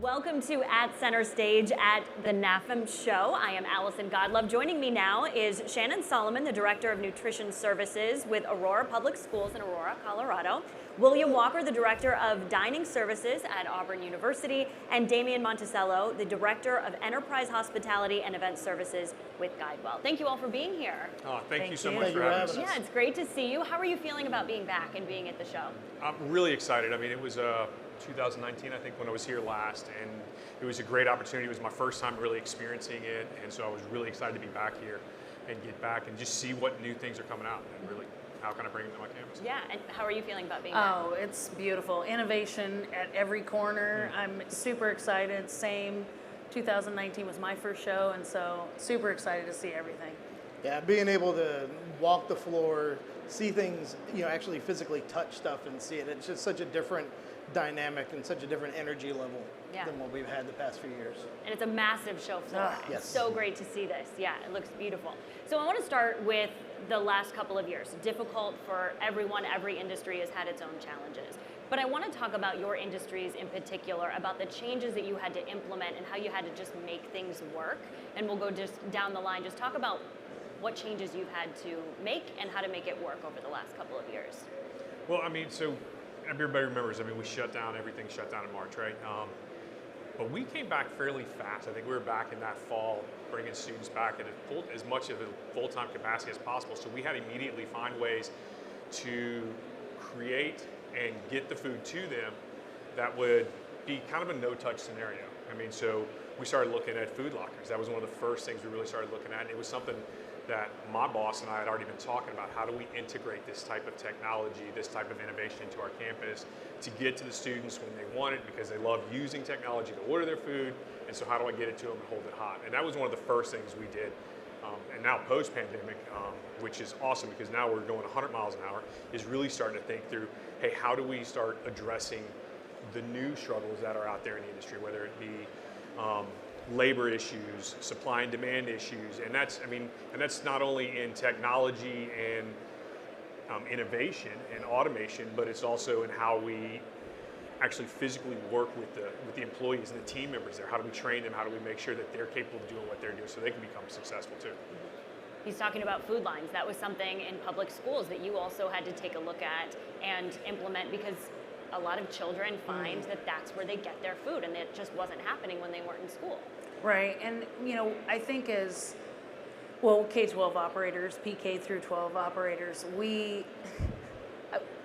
Welcome to At Center Stage at the NAFEM show. I am Allison Godlove. Joining me now is Shannon Solomon, the Director of Nutrition Services with Aurora Public Schools in Aurora, Colorado. William Walker, the Director of Dining Services at Auburn University, and Damian Monticello, the Director of Enterprise Hospitality and Event Services with GuideWell. Thank you all for being here. Oh, thank you so much for having us. Yeah, it's great to see you. How are you feeling about being back and being at the show? I'm really excited. I mean, it was 2019, I think, when I was here last, and it was a great opportunity. It was my first time really experiencing it, and so I was really excited to be back here and get back and just see what new things are coming out and really how can I bring them to my campus. Yeah, and how are you feeling about being back? Oh, it's beautiful. Innovation at every corner. I'm super excited. Same, 2019 was my first show, and so super excited to see everything. Yeah, being able to walk the floor, see things, actually physically touch stuff and see it. It's just such a different dynamic and such a different energy level than what we've had the past few years. And it's a massive show floor. Yes. It's so great to see this. Yeah, it looks beautiful. So I want to start with the last couple of years. Difficult for everyone. Every industry has had its own challenges. But I want to talk about your industries in particular, about the changes that you had to implement and how you had to just make things work. And we'll go just down the line, just talk about what changes you've had to make and how to make it work over the last couple of years. Well, I mean, so everybody remembers, we shut down, everything shut down in March, right? But we came back fairly fast. I think we were back in that fall, bringing students back at as much of a full-time capacity as possible. So we had to immediately find ways to create and get the food to them that would be kind of a no-touch scenario. So we started looking at food lockers. That was one of the first things we really started looking at. And it was something that my boss and I had already been talking about. How do we integrate this type of technology, this type of innovation into our campus to get to the students when they want it, because they love using technology to order their food, and so how do I get it to them and hold it hot? And that was one of the first things we did. And now post-pandemic, which is awesome because now we're going 100 miles an hour, is really starting to think through, hey, how do we start addressing the new struggles that are out there in the industry, whether it be labor issues, supply and demand issues, and that's not only in technology and innovation and automation, but it's also in how we actually physically work with the employees and the team members there. How do we train them? How do we make sure that they're capable of doing what they're doing so they can become successful too? He's talking about food lines. That was something in public schools that you also had to take a look at and implement, because a lot of children find that that's where they get their food, and it just wasn't happening when they weren't in school. Right, and I think as K-12 operators, PK through 12 operators,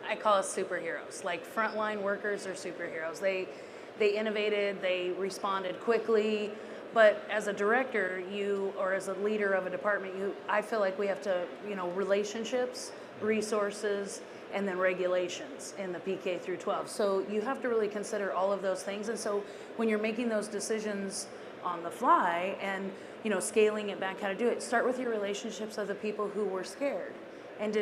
I call us superheroes. Like, frontline workers are superheroes. They innovated, they responded quickly, but as a director, or as a leader of a department, I feel like we have to, relationships, resources, and then regulations in the PK through 12. So you have to really consider all of those things. And so when you're making those decisions on the fly and, scaling it back, how to do it, start with your relationships of the people who were scared and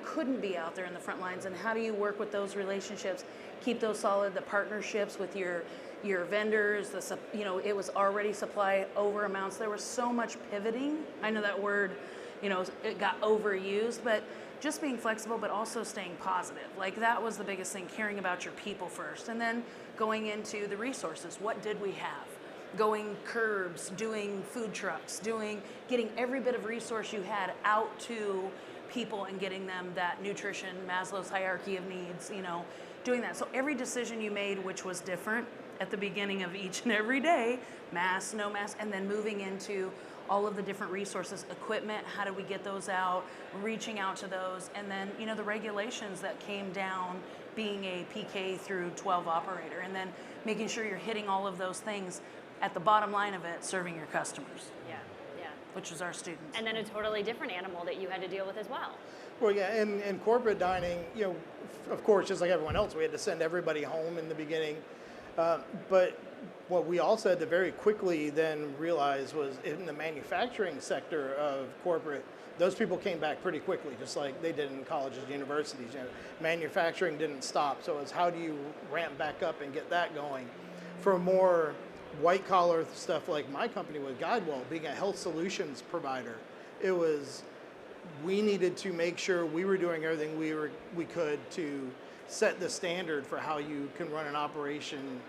couldn't be out there in the front lines. And how do you work with those relationships, keep those solid, the partnerships with your vendors, it was already supply over amounts. There was so much pivoting. I know that word, it got overused, but just being flexible, but also staying positive. Like, that was the biggest thing, caring about your people first. And then going into the resources. What did we have? Going curbs, doing food trucks, getting every bit of resource you had out to people and getting them that nutrition, Maslow's hierarchy of needs, doing that. So every decision you made, which was different at the beginning of each and every day, mask, no mask, and then moving into all of the different resources, equipment, how do we get those out, reaching out to those, and then, the regulations that came down being a PK through 12 operator, and then making sure you're hitting all of those things at the bottom line of it, serving your customers. Yeah. Which is our students. And then a totally different animal that you had to deal with as well. Well, yeah, in corporate dining, of course, just like everyone else, we had to send everybody home in the beginning. But what we also had to very quickly then realize was in the manufacturing sector of corporate, those people came back pretty quickly, just like they did in colleges and universities. Manufacturing didn't stop, so it's how do you ramp back up and get that going? For more white collar stuff like my company with GuideWell, being a health solutions provider, we needed to make sure we were doing everything we could to set the standard for how you can run an operation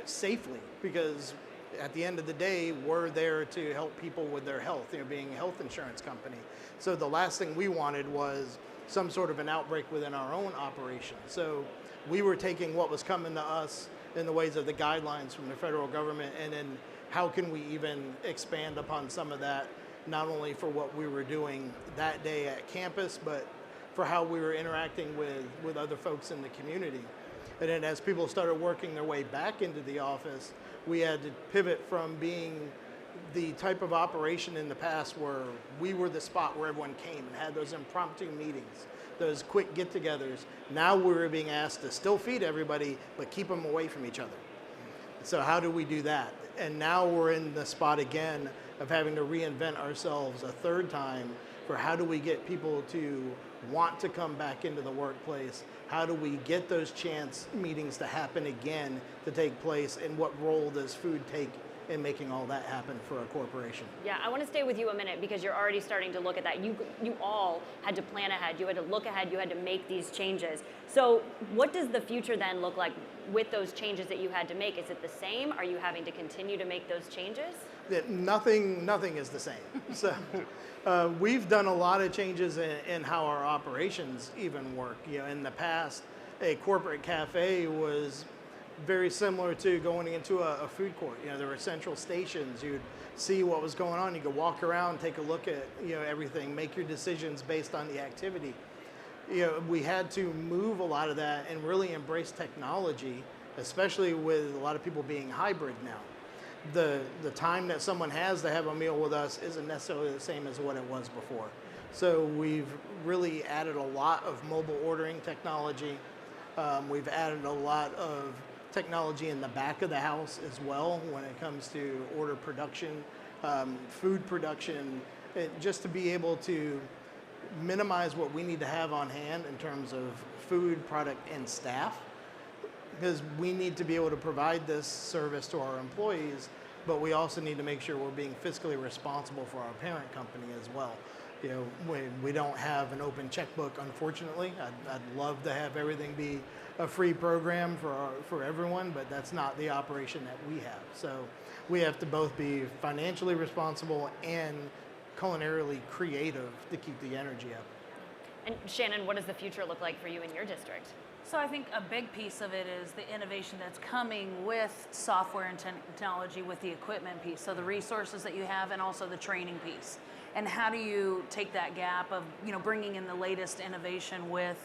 safely, because at the end of the day, we're there to help people with their health, being a health insurance company. So the last thing we wanted was some sort of an outbreak within our own operation. So we were taking what was coming to us in the ways of the guidelines from the federal government, and then how can we even expand upon some of that, not only for what we were doing that day at campus, but for how we were interacting with other folks in the community. And then as people started working their way back into the office, we had to pivot from being the type of operation in the past where we were the spot where everyone came and had those impromptu meetings, those quick get-togethers. Now we were being asked to still feed everybody, but keep them away from each other. So how do we do that? And now we're in the spot again of having to reinvent ourselves a third time for how do we get people to want to come back into the workplace? How do we get those chance meetings to happen again, to take place, and what role does food take in making all that happen for a corporation? Yeah, I want to stay with you a minute because you're already starting to look at that. You all had to plan ahead. You had to look ahead. You had to make these changes. So what does the future then look like with those changes that you had to make? Is it the same? Are you having to continue to make those changes? That nothing is the same. So we've done a lot of changes in how our operations even work. In the past, a corporate cafe was very similar to going into a food court. There were central stations. You'd see what was going on. You could walk around, take a look at everything, make your decisions based on the activity. We had to move a lot of that and really embrace technology, especially with a lot of people being hybrid now. The time that someone has to have a meal with us isn't necessarily the same as what it was before. So we've really added a lot of mobile ordering technology. We've added a lot of technology in the back of the house as well when it comes to order production, food production, just to be able to minimize what we need to have on hand in terms of food, product, and staff, because we need to be able to provide this service to our employees, but we also need to make sure we're being fiscally responsible for our parent company as well. We don't have an open checkbook, unfortunately. I'd love to have everything be a free program for everyone, but that's not the operation that we have. So we have to both be financially responsible and culinarily creative to keep the energy up. And Shannon, what does the future look like for you in your district? So I think a big piece of it is the innovation that's coming with software and technology, with the equipment piece. So the resources that you have and also the training piece. And how do you take that gap of bringing in the latest innovation with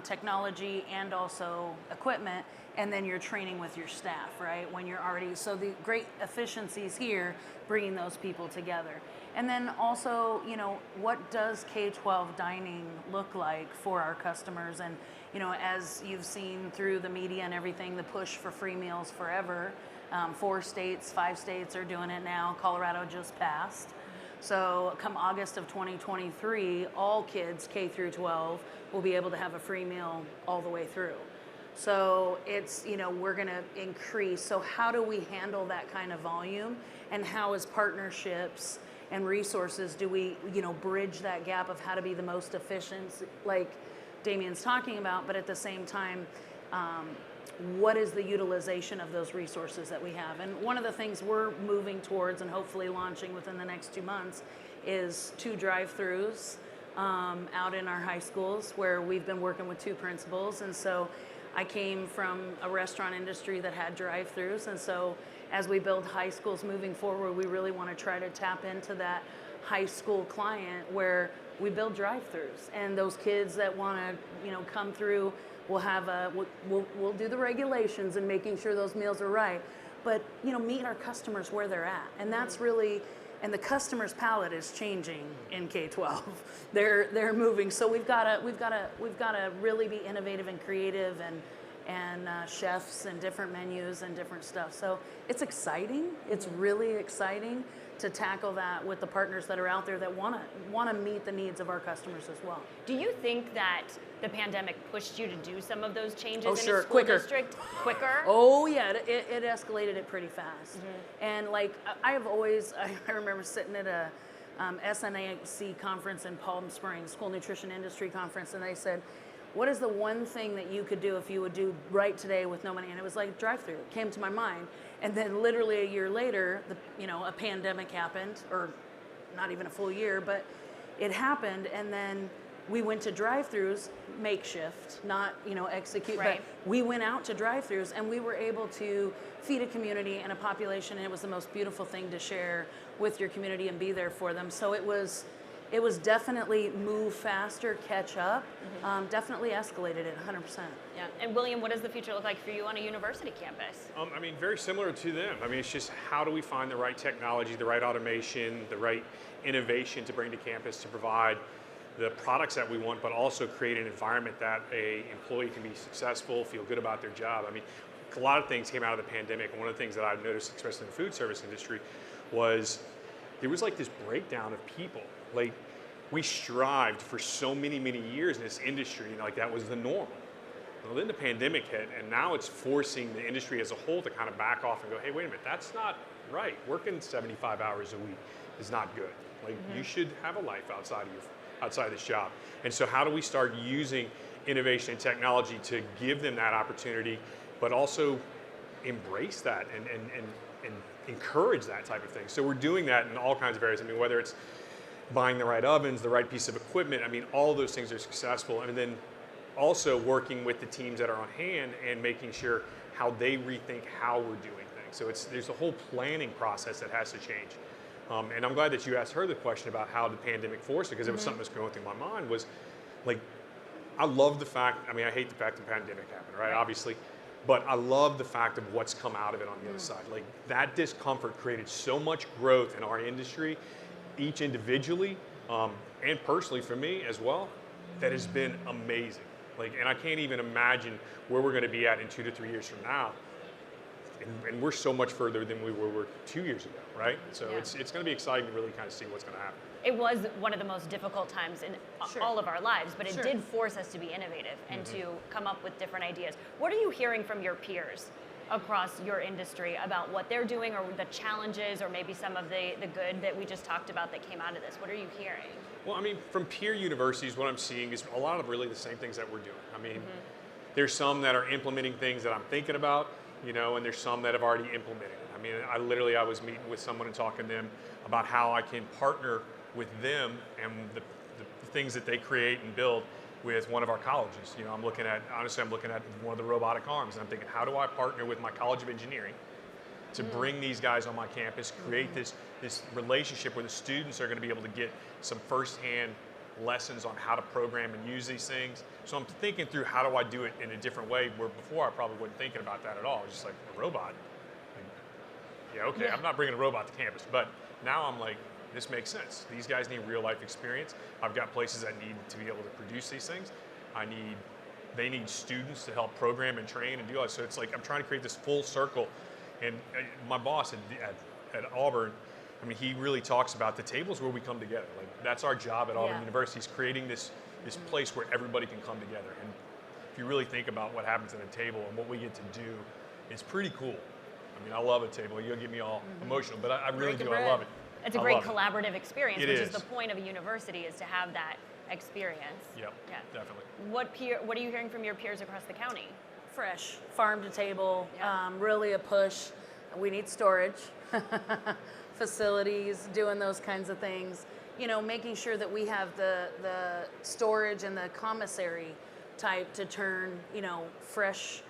technology and also equipment, and then you're training with your staff, right? When you're already, so the great efficiencies here, bringing those people together. And then also, what does K-12 dining look like for our customers? And, as you've seen through the media and everything, the push for free meals forever. 4 states, 5 states are doing it now. Colorado just passed. So come August of 2023, all kids K through 12 will be able to have a free meal all the way through. So it's, we're going to increase. So how do we handle that kind of volume? And how, as partnerships and resources, do we, bridge that gap of how to be the most efficient, like Damian's talking about, but at the same time, what is the utilization of those resources that we have? And one of the things we're moving towards and hopefully launching within the next 2 months is 2 drive-throughs out in our high schools, where we've been working with 2 principals. And so I came from a restaurant industry that had drive-throughs. And so as we build high schools moving forward, we really want to try to tap into that high school client where we build drive-throughs. And those kids that want to, come through, we'll do the regulations and making sure those meals are right, but meet our customers where they're at. And that's really, and the customer's palate is changing in K-12. They're moving. So we've got to really be innovative and creative, and chefs and different menus and different stuff. So it's exciting. It's really exciting to tackle that with the partners that are out there that want to meet the needs of our customers as well. Do you think that the pandemic pushed you to do some of those changes in sure. a school Quicker. district quicker? Oh yeah, it escalated it pretty fast. And like I remember sitting at a SNAC conference in Palm Springs, School Nutrition Industry Conference, and they said, what is the one thing that you could do if you would do right today with no money? And it was like drive-through. It came to my mind. And then literally a year later, a pandemic happened, or not even a full year, but it happened. And then we went to drive-throughs, makeshift, not, execute, Right. but we went out to drive-throughs and we were able to feed a community and a population, and it was the most beautiful thing to share with your community and be there for them. So it was definitely move faster, catch up, definitely escalated it 100%. Yeah. And William, what does the future look like for you on a university campus? Very similar to them. It's just how do we find the right technology, the right automation, the right innovation to bring to campus to provide the products that we want, but also create an environment that a employee can be successful, feel good about their job. A lot of things came out of the pandemic. One of the things that I've noticed, especially in the food service industry, was there was like this breakdown of people. Like, we strived for so many years in this industry, like that was the norm. Well, then the pandemic hit, and now it's forcing the industry as a whole to kind of back off and go, hey, wait a minute, that's not right. Working 75 hours a week is not good. Like, you should have a life outside of this job. And so how do we start using innovation and technology to give them that opportunity, but also embrace that and encourage that type of thing? So we're doing that in all kinds of areas. Whether it's buying the right ovens, the right piece of equipment, all of those things are successful. And then also working with the teams that are on hand and making sure how they rethink how we're doing things. So there's a whole planning process that has to change. And I'm glad that you asked her the question about how the pandemic forced it, because it was something that's going through my mind. Was like, I love the fact, I hate the fact the pandemic happened, right? Obviously, but I love the fact of what's come out of it on the other side. Like, that discomfort created so much growth in our industry, each individually and personally for me as well, that has been amazing. Like, and I can't even imagine where we're going to be at in 2 to 3 years from now. And we're so much further than we were 2 years ago, right? So it's going to be exciting to really kind of see what's going to happen. It was one of the most difficult times in all of our lives, but it Sure. did force us to be innovative and to come up with different ideas. What are you hearing from your peers across your industry about what they're doing, or the challenges, or maybe some of the good that we just talked about that came out of this? What are you hearing? Well, from peer universities, what I'm seeing is a lot of really the same things that we're doing. There's some that are implementing things that I'm thinking about, and there's some that have already implemented it. I was meeting with someone and talking to them about how I can partner with them and the things that they create and build with one of our colleges. I'm looking at one of the robotic arms, and I'm thinking, how do I partner with my College of Engineering to bring these guys on my campus, create this relationship where the students are going to be able to get some firsthand lessons on how to program and use these things. So I'm thinking through, how do I do it in a different way, where before I probably wasn't thinking about that at all. Just like, a robot. I'm not bringing a robot to campus, but now I'm like, this makes sense. These guys need real life experience. I've got places that need to be able to produce these things. They need students to help program and train and do all that. So it's like, I'm trying to create this full circle. And my boss at Auburn, he really talks about the tables where we come together. Like, that's our job at Auburn University, is creating this place where everybody can come together. And if you really think about what happens at a table and what we get to do, it's pretty cool. I love a table. You'll get me all emotional, but I really do. I love it. It's a great collaborative experience, which is the point of a university, is to have that experience. Yep, definitely. What are you hearing from your peers across the county? Fresh, farm to table, really a push. We need storage, facilities, doing those kinds of things. Making sure that we have the storage and the commissary type to turn, fresh.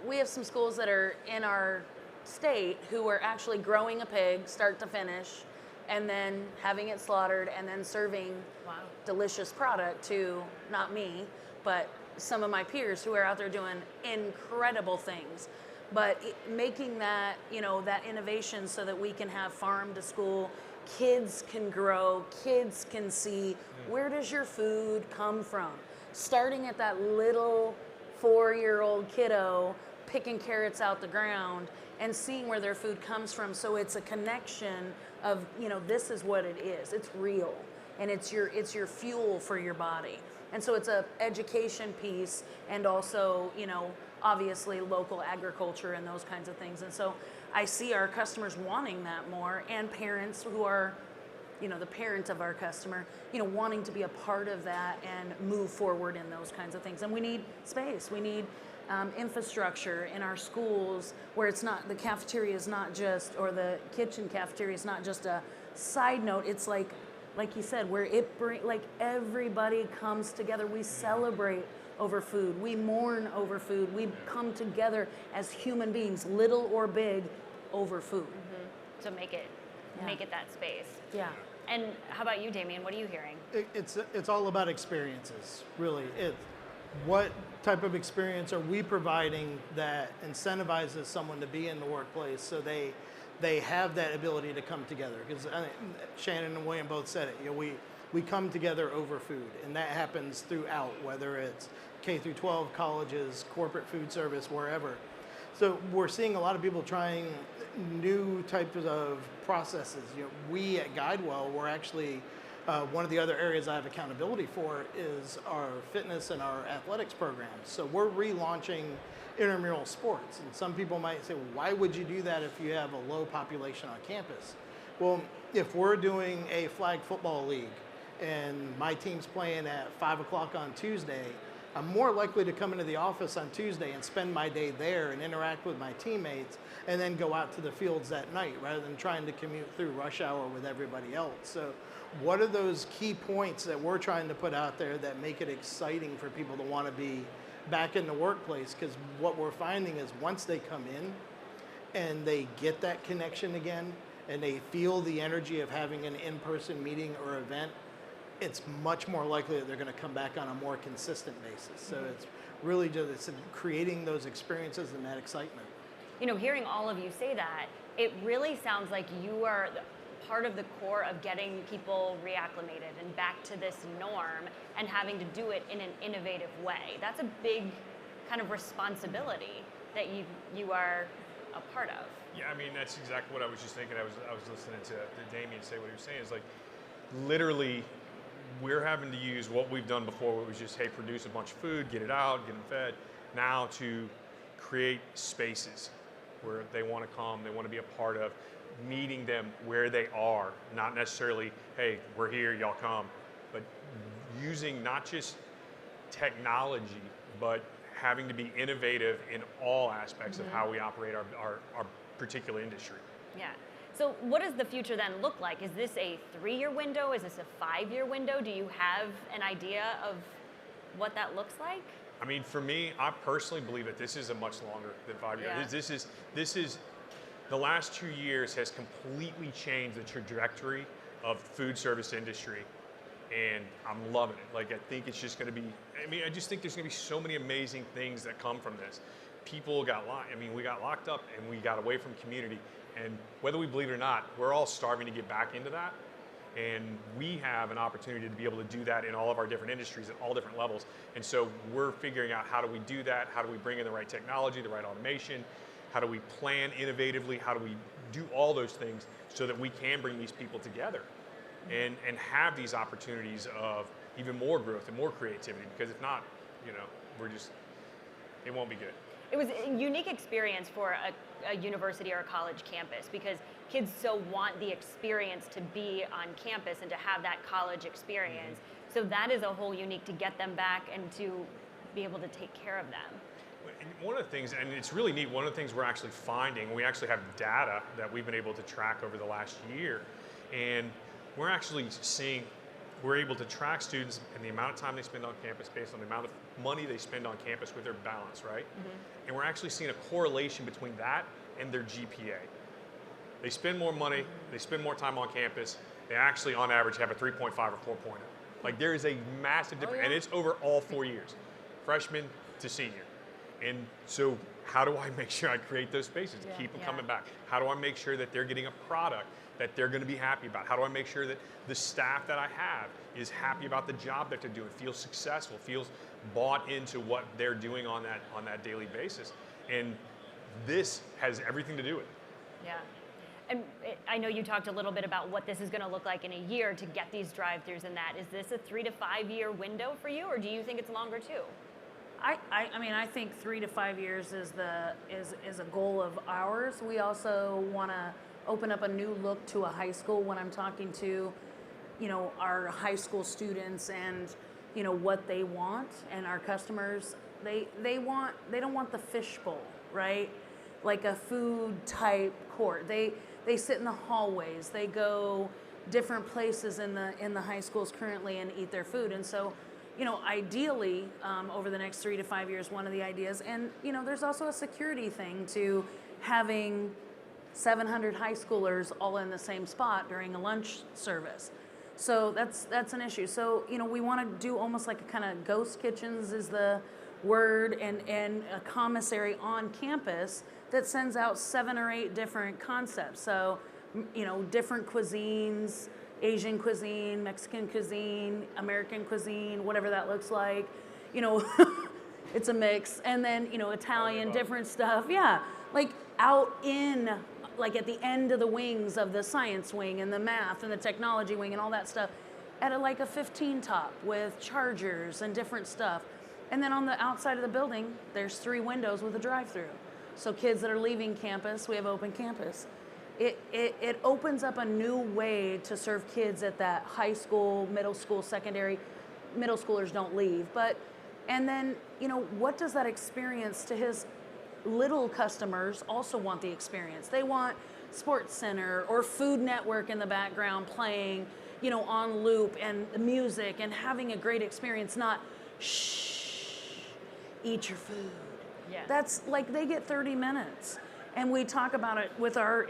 We have some schools that are in our state who are actually growing a pig start to finish, and then having it slaughtered, and then serving delicious product to, not me, but some of my peers who are out there doing incredible things. But making that, that innovation so that we can have farm to school, kids can grow, kids can see, where does your food come from? Starting at that little 4-year-old kiddo picking carrots out the ground and seeing where their food comes from. So it's a connection of, this is what it is. It's real, and it's your fuel for your body. And so it's a education piece, and also, obviously local agriculture and those kinds of things. And so I see our customers wanting that more, and parents who are the parent of our customer, wanting to be a part of that and move forward in those kinds of things. And we need space. We need infrastructure in our schools where it's not, the cafeteria is not just, or the kitchen cafeteria is not just a side note. It's like you said, where everybody comes together. We celebrate over food. We mourn over food. We come together as human beings, little or big, over food. So make it that space. Yeah. And how about you, Damian? What are you hearing? It's all about experiences, really. What type of experience are we providing that incentivizes someone to be in the workplace so they have that ability to come together? Because Shannon and William both said it. We come together over food, and that happens throughout, whether it's K through 12, colleges, corporate food service, wherever. So we're seeing a lot of people trying new types of processes. We at GuideWell, we're actually one of the other areas I have accountability for is our fitness and our athletics programs. So we're relaunching intramural sports. And some people might say, well, why would you do that if you have a low population on campus? Well, if we're doing a flag football league and my team's playing at 5 o'clock on Tuesday, I'm more likely to come into the office on Tuesday and spend my day there and interact with my teammates and then go out to the fields that night rather than trying to commute through rush hour with everybody else. So what are those key points that we're trying to put out there that make it exciting for people to want to be back in the workplace? Because what we're finding is once they come in and they get that connection again and they feel the energy of having an in-person meeting or event, it's much more likely that they're going to come back on a more consistent basis. So it's really just creating those experiences and that excitement. Hearing all of you say that, it really sounds like you are part of the core of getting people reacclimated and back to this norm and having to do it in an innovative way. That's a big kind of responsibility that you are a part of. Yeah, I mean, that's exactly what I was just thinking. I was listening to Damian say what he was saying. Is like, literally, we're having to use what we've done before, where it was just, hey, produce a bunch of food, get it out, get them fed, now to create spaces where they want to come, they want to be a part of, meeting them where they are, not necessarily, hey, we're here, y'all come, but using not just technology, but having to be innovative in all aspects of how we operate our particular industry. Yeah. So what does the future then look like? Is this a 3-year window? Is this a 5-year window? Do you have an idea of what that looks like? I mean, for me, I personally believe that this is a much longer than 5 years. Yeah. This is the last 2 years has completely changed the trajectory of food service industry, and I'm loving it. Like, I think it's just going to be, I just think there's going to be so many amazing things that come from this. People got we got locked up and we got away from community. And whether we believe it or not, we're all starving to get back into that. And we have an opportunity to be able to do that in all of our different industries at all different levels. And so we're figuring out how do we do that? How do we bring in the right technology, the right automation? How do we plan innovatively? How do we do all those things so that we can bring these people together and have these opportunities of even more growth and more creativity? Because if not, it won't be good. It was a unique experience for a university or a college campus because kids so want the experience to be on campus and to have that college experience. So that is a whole unique to get them back and to be able to take care of them. And one of the things, and it's really neat, one of the things we're actually finding, we actually have data that we've been able to track over the last year, and we're actually seeing, we're able to track students and the amount of time they spend on campus based on the amount of money they spend on campus with their balance, right? And we're actually seeing a correlation between that and their GPA. They spend more money, they spend more time on campus, they actually on average have a 3.5 or 4.0. Like, there is a massive difference, and it's over all 4 years, freshman to senior. And so how do I make sure I create those spaces to keep them coming back? How do I make sure that they're getting a product that they're going to be happy about? How do I make sure that the staff that I have is happy about the job that they're doing, feels successful, feels bought into what they're doing on that daily basis? And this has everything to do with it. Yeah. And I know you talked a little bit about what this is going to look like in a year to get these drive-thrus and that. Is this a 3 to 5 year window for you, or do you think it's longer too? I think 3 to 5 years is a goal of ours. We also want to open up a new look to a high school. When I'm talking to our high school students and, what they want, and our customers, they don't want the fishbowl, right? Like a food type court. They sit in the hallways. They go different places in the high schools currently and eat their food. And so, ideally, over the next 3 to 5 years, one of the ideas, and there's also a security thing to having 700 high schoolers all in the same spot during a lunch service. So that's an issue. So we want to do almost like a kind of ghost kitchens is the word, and a commissary on campus that sends out 7 or 8 different concepts. So different cuisines, Asian cuisine, Mexican cuisine, American cuisine, whatever that looks like. It's a mix. And then, Italian, different stuff. Yeah. Like out in, like at the end of the wings of the science wing and the math and the technology wing and all that stuff at like a 15 top with chargers and different stuff. And then on the outside of the building, there's 3 windows with a drive-through. So kids that are leaving campus, we have open campus. It opens up a new way to serve kids at that high school, middle school, secondary. Middle schoolers don't leave, and then, what does that experience to his little customers also want the experience? They want Sports Center or Food Network in the background playing, on loop, and the music, and having a great experience, not shh, eat your food. Yeah. That's like they get 30 minutes. And we talk about it with our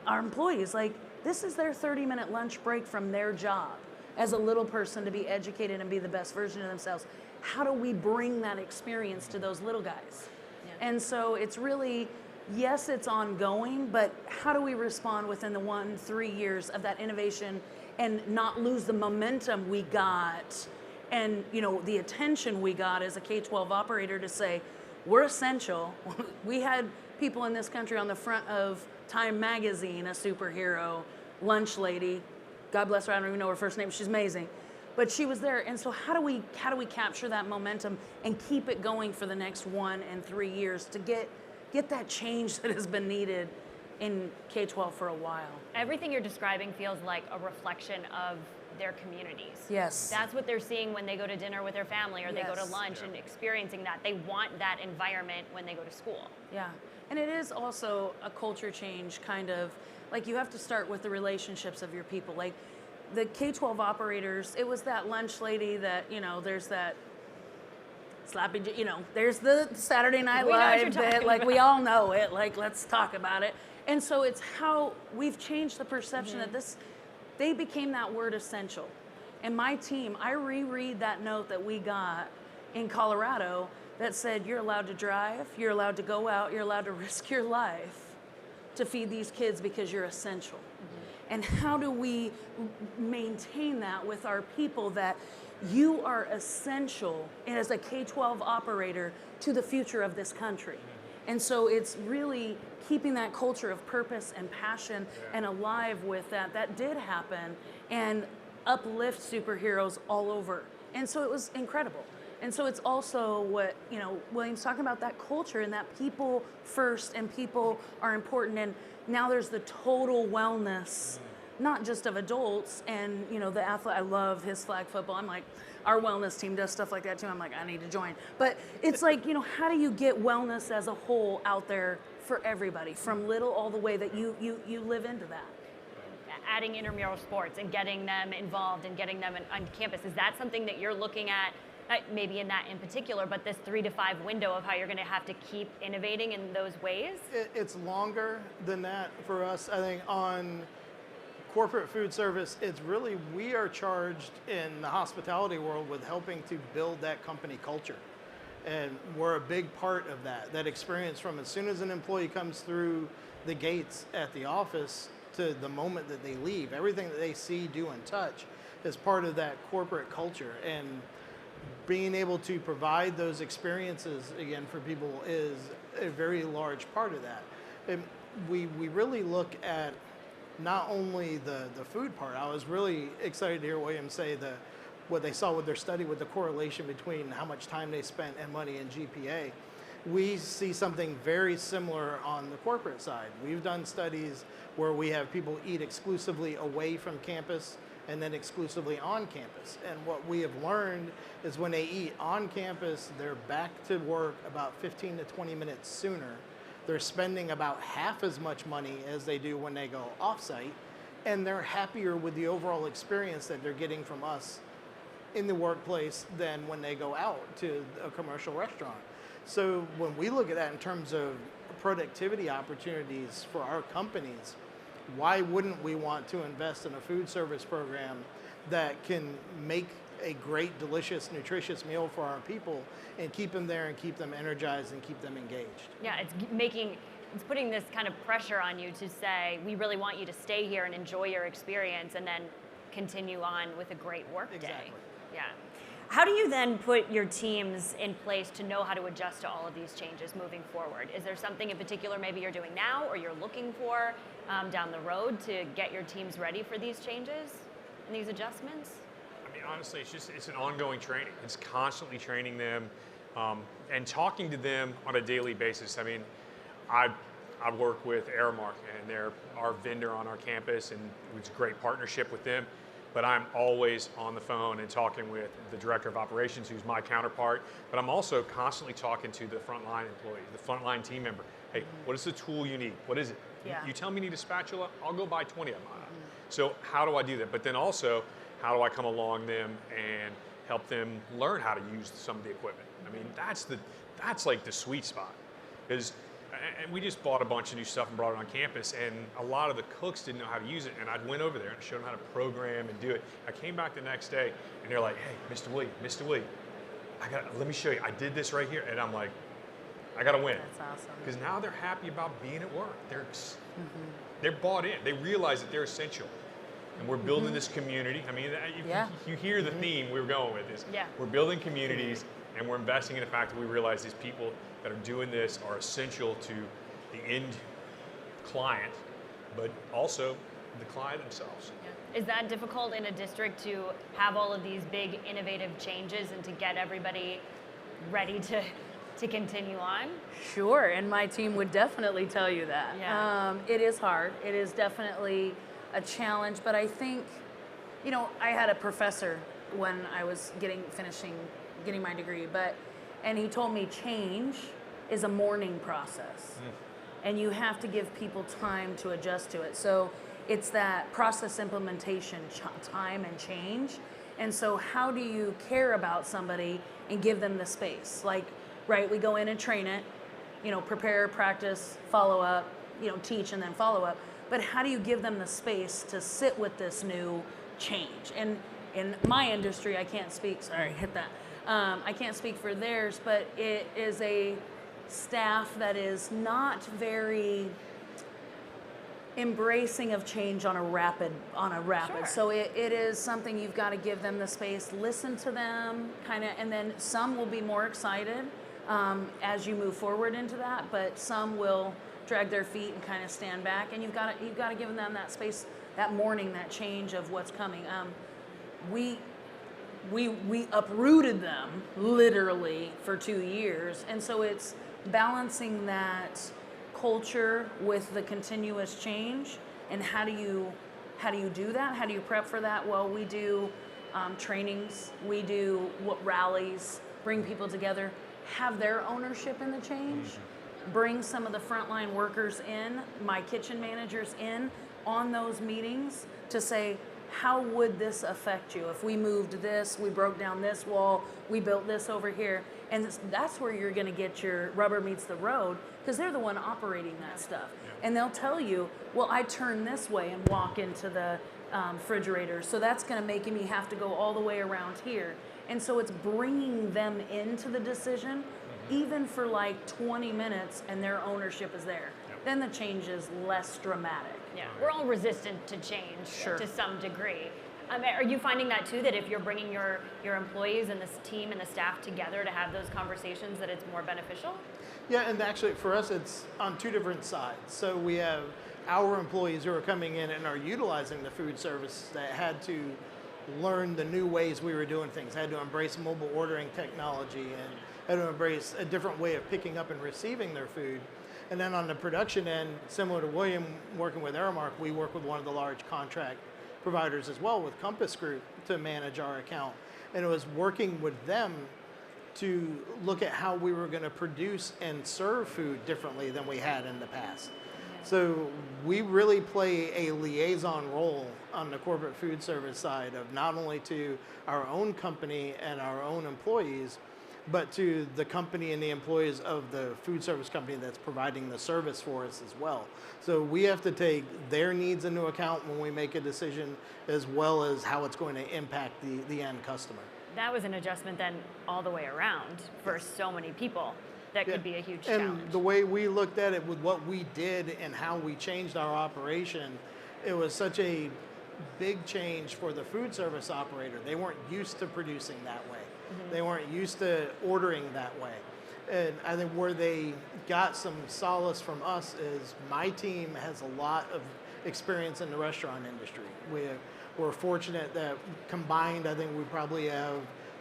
employees, like this is their 30-minute lunch break from their job as a little person to be educated and be the best version of themselves. How do we bring that experience to those little guys? Yeah. And so it's really, yes, it's ongoing, but how do we respond within the 1-3 years of that innovation and not lose the momentum we got and the attention we got as a K-12 operator to say, we're essential. We had people in this country on the front of Time magazine, a superhero, lunch lady. God bless her, I don't even know her first name, she's amazing. But she was there, and so how do we capture that momentum and keep it going for the next 1 and 3 years to get that change that has been needed in K-12 for a while? Everything you're describing feels like a reflection of their communities. Yes. That's what they're seeing when they go to dinner with their family or they go to lunch, and experiencing that. They want that environment when they go to school. Yeah. And it is also a culture change, kind of, like you have to start with the relationships of your people. Like the K-12 operators, it was that lunch lady that, there's that slappy, there's the Saturday Night Live bit, like we all know it, like let's talk about it. And so it's how we've changed the perception that they became that word essential. And my team, I reread that note that we got in Colorado that said, you're allowed to drive, you're allowed to go out, you're allowed to risk your life to feed these kids because you're essential. And how do we maintain that with our people, that you are essential as a K-12 operator to the future of this country? And so it's really keeping that culture of purpose and passion and alive with that. That did happen and uplift superheroes all over. And so it was incredible. And so it's also what, William's talking about, that culture and that people first and people are important. And now there's the total wellness, not just of adults and, the athlete. I love his flag football. I'm like, our wellness team does stuff like that too. I'm like, I need to join. But it's like, how do you get wellness as a whole out there for everybody, from little all the way that you live into that? Adding intramural sports and getting them involved and getting them on campus, is that something that you're looking at? Maybe in that in particular, but this 3 to 5 window of how you're going to have to keep innovating in those ways? It's longer than that for us. I think on corporate food service, it's really, we are charged in the hospitality world with helping to build that company culture. And we're a big part of that experience from as soon as an employee comes through the gates at the office to the moment that they leave. Everything that they see, do, and touch is part of that corporate culture. And being able to provide those experiences again for people is a very large part of that. And we really look at not only the food part. I was really excited to hear William say what they saw with their study with the correlation between how much time they spent and money in GPA. We see something very similar on the corporate side. We've done studies where we have people eat exclusively away from campus and then exclusively on campus. And what we have learned is when they eat on campus, they're back to work about 15 to 20 minutes sooner. They're spending about half as much money as they do when they go off-site, and they're happier with the overall experience that they're getting from us in the workplace than when they go out to a commercial restaurant. So when we look at that in terms of productivity opportunities for our companies, why wouldn't we want to invest in a food service program that can make a great, delicious, nutritious meal for our people and keep them there and keep them energized and keep them engaged? Yeah, it's putting this kind of pressure on you to say, we really want you to stay here and enjoy your experience and then continue on with a great work day. Exactly. Yeah. How do you then put your teams in place to know how to adjust to all of these changes moving forward? Is there something in particular maybe you're doing now or you're looking for down the road to get your teams ready for these changes and these adjustments? I mean, honestly, it's an ongoing training. It's constantly training them and talking to them on a daily basis. I mean, I work with Aramark, and they're our vendor on our campus, and it's a great partnership with them. But I'm always on the phone and talking with the director of operations, who's my counterpart. But I'm also constantly talking to the frontline employee, the frontline team member. Hey, what is the tool you need? What is it? Yeah. You tell me you need a spatula, I'll go buy 20 of them. So how do I do that? But then also, how do I come along them and help them learn how to use some of the equipment? I mean, that's like the sweet spot. And we just bought a bunch of new stuff and brought it on campus, and a lot of the cooks didn't know how to use it, and I went over there and showed them how to program and do it. I came back the next day, and they're like, hey, Mr. Willie, let me show you. I did this right here, and I'm like, I got to win. That's awesome. Because now they're happy about being at work. They're bought in. They realize that they're essential. And we're building this community. I mean, you hear the theme we're going with is we're building communities, and we're investing in the fact that we realize these people that are doing this are essential to the end client, but also the client themselves. Yeah. Is that difficult in a district to have all of these big innovative changes and to get everybody ready to continue on? Sure, and my team would definitely tell you that. Yeah. It is hard. It is definitely a challenge, but I think, I had a professor when I was getting my degree, and he told me change is a morning process, and you have to give people time to adjust to it. So it's that process implementation, time and change. And so how do you care about somebody and give them the space? Like, right, we go in and train it, prepare, practice, follow up, teach and then follow up. But how do you give them the space to sit with this new change? And in my industry, I can't speak for theirs, but it is a staff that is not very embracing of change on a rapid. Sure. So it is something you've got to give them the space, listen to them, and then some will be more excited as you move forward into that, but some will drag their feet and kind of stand back, and you've got to give them that space, that morning, that change of what's coming. We uprooted them literally for 2 years, and so it's balancing that culture with the continuous change. And how do you do that? How do you prep for that? Well, we do trainings, we do rallies, bring people together, have their ownership in the change, bring some of the frontline workers in, my kitchen managers in on those meetings to say, how would this affect you if we moved this, we broke down this wall, we built this over here? And that's where you're going to get your rubber meets the road, because they're the one operating that stuff. Yeah. And they'll tell you, well, I turn this way and walk into the refrigerator, so that's going to make me have to go all the way around here. And so it's bringing them into the decision, even for like 20 minutes, and their ownership is there. Yep. Then the change is less dramatic. Yeah, we're all resistant to change to some degree. Are you finding that too, that if you're bringing your employees and this team and the staff together to have those conversations, that it's more beneficial? Yeah, and actually for us, it's on two different sides. So we have our employees who are coming in and are utilizing the food service that had to learn the new ways we were doing things, had to embrace mobile ordering technology, and had to embrace a different way of picking up and receiving their food. And then on the production end, similar to William working with Aramark, we work with one of the large contract providers as well with Compass Group to manage our account. And it was working with them to look at how we were going to produce and serve food differently than we had in the past. So we really play a liaison role on the corporate food service side of not only to our own company and our own employees, but to the company and the employees of the food service company that's providing the service for us as well. So we have to take their needs into account when we make a decision, as well as how it's going to impact the end customer. That was an adjustment then all the way around for so many people. That could be a huge challenge. And the way we looked at it with what we did and how we changed our operation, it was such a big change for the food service operator. They weren't used to producing that way. They weren't used to ordering that way. And I think where they got some solace from us is my team has a lot of experience in the restaurant industry. We're fortunate that combined, I think we probably have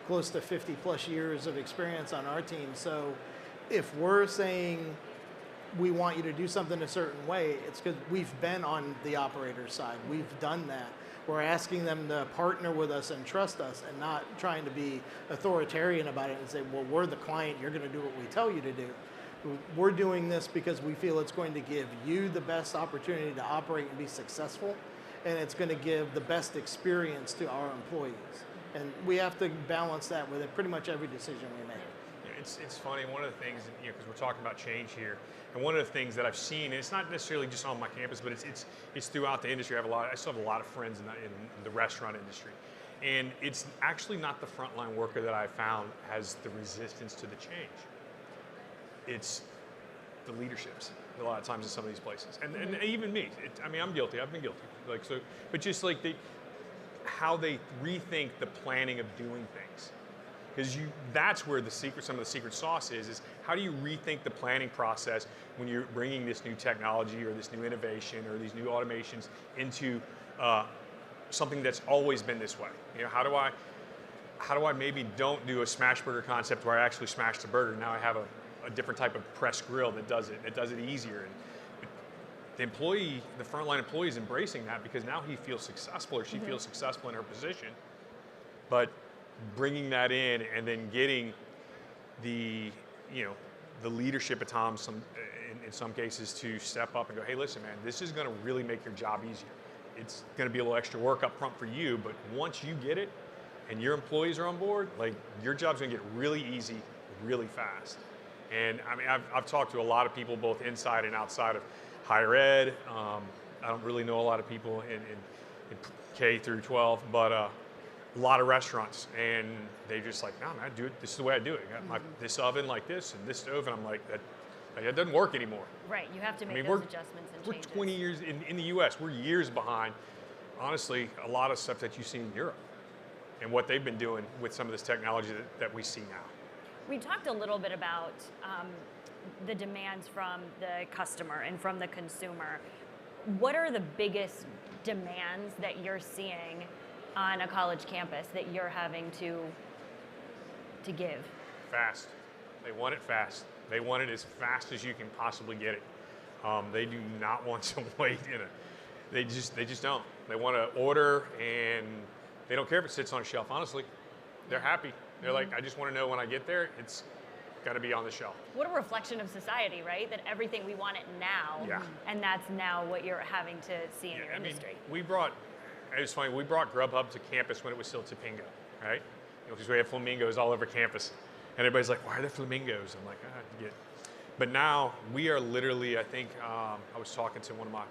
close to 50 plus years of experience on our team. So if we're saying we want you to do something a certain way, it's because we've been on the operator's side. We've done that. We're asking them to partner with us and trust us and not trying to be authoritarian about it and say, well, we're the client, you're going to do what we tell you to do. We're doing this because we feel it's going to give you the best opportunity to operate and be successful, and it's going to give the best experience to our employees. And we have to balance that with pretty much every decision we make. It's funny, one of the things, because we're talking about change here, and one of the things that I've seen, and it's not necessarily just on my campus, but it's throughout the industry. I still have a lot of friends in the restaurant industry, and it's actually not the frontline worker that I found has the resistance to the change. It's the leaderships a lot of times in some of these places, and even me. I'm guilty. I've been guilty. But just like how they rethink the planning of doing things. Because that's where some of the secret sauce is how do you rethink the planning process when you're bringing this new technology or this new innovation or these new automations into something that's always been this way? How do I maybe don't do a smash burger concept where I actually smash the burger? Now I have a different type of press grill that does it easier. And the frontline employee is embracing that because now he feels successful or she feels successful in her position. But bringing that in and then getting the leadership at times in some cases to step up and go, hey, listen, man, this is going to really make your job easier. It's going to be a little extra work up front for you, but once you get it and your employees are on board, your job's going to get really easy, really fast. And I've talked to a lot of people both inside and outside of higher ed. I don't really know a lot of people in K through 12, but a lot of restaurants, and they just like, no, man, I do it. This is the way I do it. I got this oven like this and this stove, and I'm like, that doesn't work anymore. Right, you have to make those adjustments and changes. We're 20 years in the U.S. We're years behind. Honestly, a lot of stuff that you see in Europe, and what they've been doing with some of this technology that we see now. We talked a little bit about the demands from the customer and from the consumer. What are the biggest demands that you're seeing on a college campus that you're having to give? Fast. They want it fast. They want it as fast as you can possibly get it. They do not want to wait They just don't. They want to order, and they don't care if it sits on a shelf. Honestly, they're happy. They're like, I just want to know when I get there, it's got to be on the shelf. What a reflection of society, right? That everything we want it now, and that's now what you're having to see in your industry. It's funny, we brought Grubhub to campus when it was still Topingo, right? Because we have flamingos all over campus. And everybody's like, why are there flamingos? I'm like, But now we are literally, I think, I was talking to one of my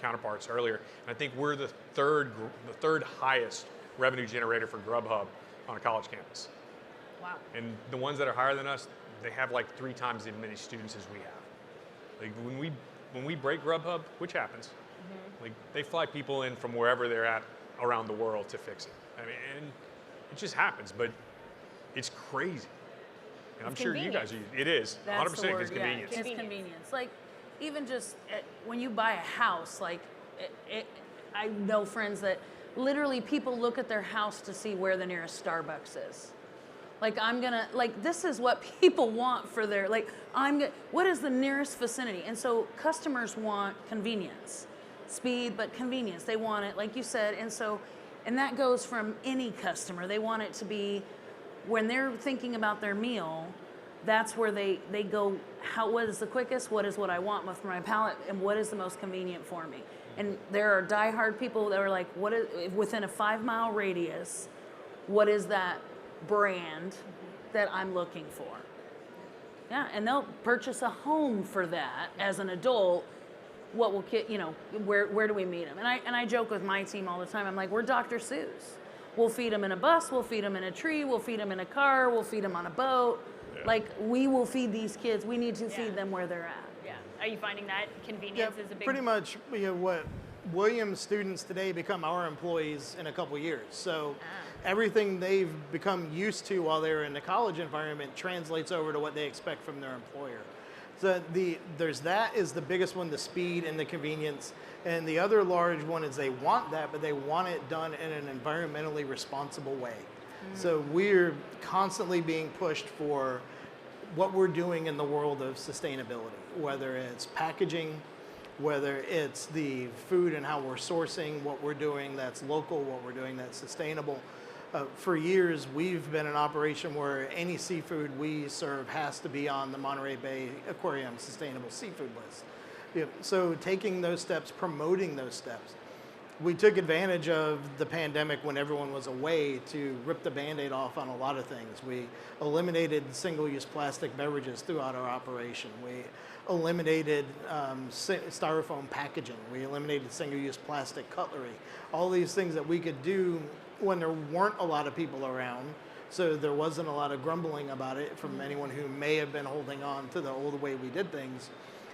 counterparts earlier, and I think we're the third highest revenue generator for Grubhub on a college campus. Wow. And the ones that are higher than us, they have 3 times as many students as we have. When we break Grubhub, which happens, they fly people in from wherever they're at around the world to fix it. And it just happens, but it's crazy. And I'm sure you guys are. It is. That's 100% the word, it's convenience. It's convenience. Even just when you buy a house, I know friends that literally people look at their house to see where the nearest Starbucks is. This is what people want for their, what is the nearest vicinity? And so customers want convenience. speed, but convenience. They want it, like you said, and that goes from any customer. They want it to be, when they're thinking about their meal, that's where they go, what is the quickest, what is what I want for my palate, and what is the most convenient for me. And there are diehard people that are like, what is, within a 5-mile radius, what is that brand that I'm looking for? Yeah, and they'll purchase a home for that as an adult. What will where do we meet them? And I joke with my team all the time. I'm like, we're Dr. Seuss. We'll feed them in a bus, we'll feed them in a tree, we'll feed them in a car, we'll feed them on a boat. Yeah. Like, we will feed these kids. We need to feed them where they're at. Yeah. Are you finding that convenience is a big? Pretty much. What Williams students today become our employees in a couple years. So everything they've become used to while they're in the college environment translates over to what they expect from their employer. So there's that is the biggest one, the speed and the convenience. And the other large one is they want that, but they want it done in an environmentally responsible way. So we're constantly being pushed for what we're doing in the world of sustainability, whether it's packaging, whether it's the food and how we're sourcing, what we're doing that's local, what we're doing that's sustainable. For years, we've been an operation where any seafood we serve has to be on the Monterey Bay Aquarium Sustainable Seafood List. So taking those steps, promoting those steps. We took advantage of the pandemic when everyone was away to rip the Band-Aid off on a lot of things. We eliminated single-use plastic beverages throughout our operation. We eliminated styrofoam packaging. We eliminated single-use plastic cutlery. All these things that we could do when there weren't a lot of people around, so there wasn't a lot of grumbling about it from anyone who may have been holding on to the old way we did things.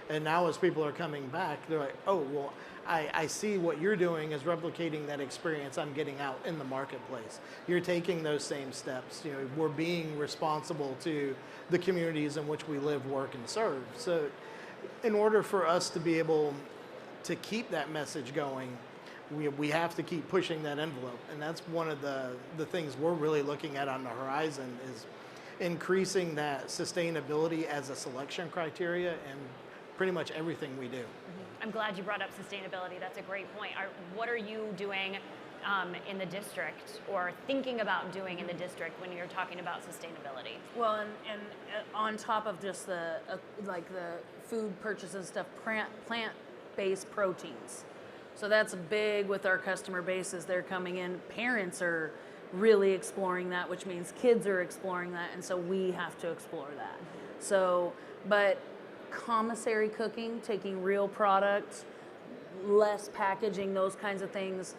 And now as people are coming back, they're like, oh, well, I see what you're doing is replicating that experience I'm getting out in the marketplace. You're taking those same steps. We're being responsible to the communities in which we live, work, and serve. So in order for us to be able to keep that message going, we have to keep pushing that envelope. And that's one of the things we're really looking at on the horizon is increasing that sustainability as a selection criteria in pretty much everything we do. I'm glad you brought up sustainability. That's a great point. What are you doing in the district or thinking about doing in the district when you're talking about sustainability? Well, and on top of just the food purchases stuff, plant-based proteins. So that's big with our customer base as they're coming in. Parents are really exploring that, which means kids are exploring that, and so we have to explore that. So, but commissary cooking, taking real products, less packaging, those kinds of things.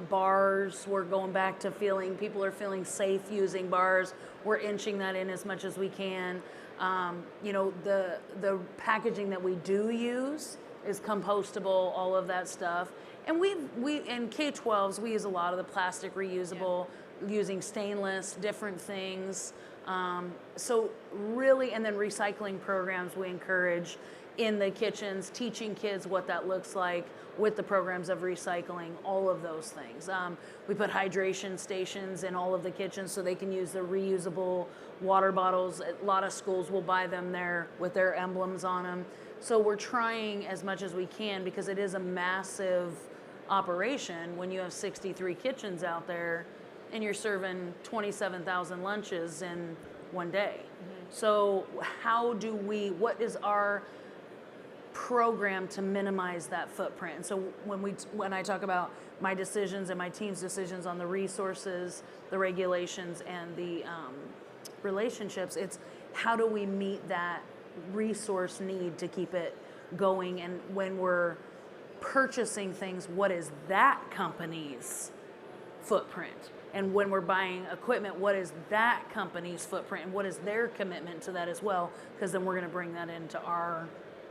Bars, we're going back to people are feeling safe using bars. We're inching that in as much as we can. The packaging that we do use is compostable, all of that stuff. And we in K-12s, we use a lot of the plastic reusable, using stainless, different things. So really, and then recycling programs we encourage in the kitchens, teaching kids what that looks like with the programs of recycling, all of those things. We put hydration stations in all of the kitchens so they can use the reusable water bottles. A lot of schools will buy them there with their emblems on them. So we're trying as much as we can because it is a massive operation when you have 63 kitchens out there and you're serving 27,000 lunches in one day. So what is our program to minimize that footprint? And so when I talk about my decisions and my team's decisions on the resources, the regulations, and the relationships, it's how do we meet that resource need to keep it going? And when we're purchasing things, what is that company's footprint? And when we're buying equipment, what is that company's footprint and what is their commitment to that as well? Because then we're going to bring that into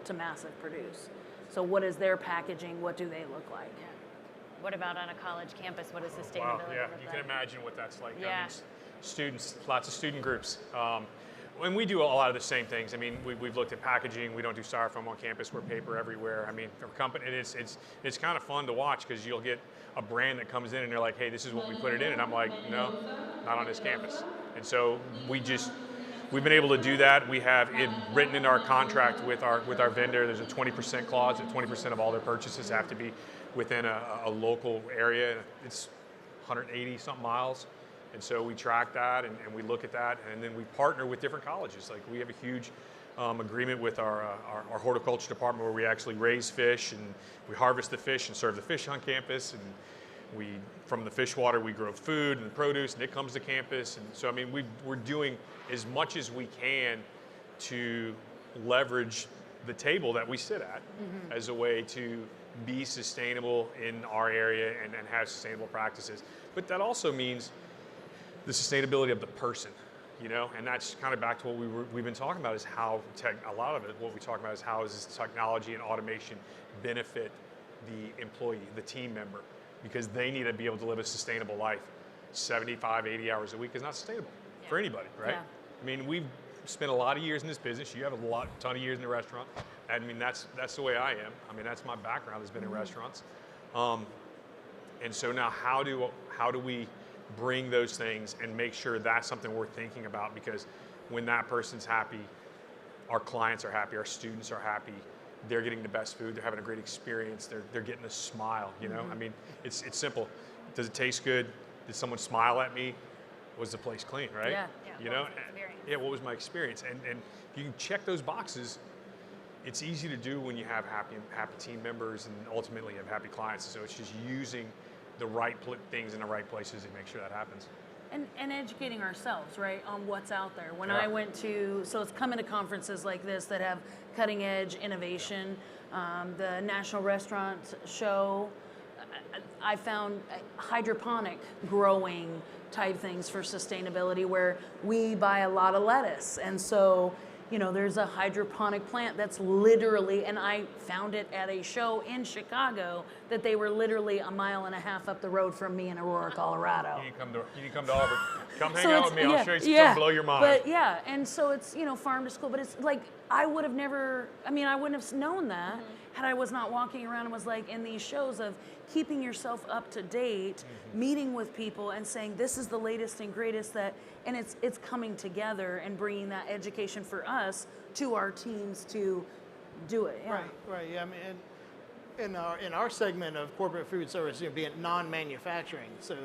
to Massive Produce. So what is their packaging? What do they look like? Yeah. What about on a college campus? What does sustainability Wow, yeah, look like? you can imagine what that's like. Yeah. I mean, students, lots of student groups. And we do a lot of the same things. I mean, we've looked at packaging. We don't do styrofoam on campus. We're paper everywhere. I mean, for company, it's kind of fun to watch because you'll get a brand that comes in and they're like, hey, this is what we put it in. And I'm like, no, not on this campus. And so we've been able to do that. We have it written in our contract with our vendor. There's a 20% clause that 20% of all their purchases have to be within a local area. It's 180 something miles. And so we track that and we look at that, and then we partner with different colleges. Like we have a huge agreement with our horticulture department where we actually raise fish and we harvest the fish and serve the fish on campus. And from the fish water, we grow food and produce, and it comes to campus. And so, I mean, we're doing as much as we can to leverage the table that we sit at as a way to be sustainable in our area and have sustainable practices. But that also means the sustainability of the person, you know, and that's kind of back to what we've been talking about is how a lot of it, what we talk about is how does technology and automation benefit the employee, the team member, because they need to be able to live a sustainable life. 75, 80 hours a week is not sustainable for anybody, right? Yeah. I mean, we've spent a lot of years in this business. You have a ton of years in the restaurant. I mean, that's the way I am. I mean, that's my background has been in restaurants. And so now how do we bring those things and make sure that's something we're thinking about, because when that person's happy, our clients are happy, our students are happy, they're getting the best food, they're having a great experience, they're getting a smile, you know? I mean, it's simple. Does it taste good? Did someone smile at me? Was the place clean, right? Yeah. You know? What was my experience? And if you can check those boxes, it's easy to do when you have happy team members and ultimately have happy clients. So it's just using the right things in the right places to make sure that happens. And educating ourselves, right, on what's out there. When I went so it's coming to conferences like this that have cutting edge innovation, the National Restaurant Show, I found hydroponic growing type things for sustainability where we buy a lot of lettuce. And so, you know, there's a hydroponic plant that's literally, and I found it at a show in Chicago, that they were literally 1.5 miles up the road from me in Aurora, Colorado. You need to come to Auburn. Come hang out with me. I'll show you something blow your mind. But yeah, and so it's, you know, farm to school, but it's like, I wouldn't have known that had I was not walking around and was like in these shows of keeping yourself up to date, meeting with people and saying, this is the latest and greatest and it's coming together and bringing that education for us to our teams to do it. Yeah. Right. Yeah, I mean, in our segment of corporate food service, you know, being non-manufacturing, so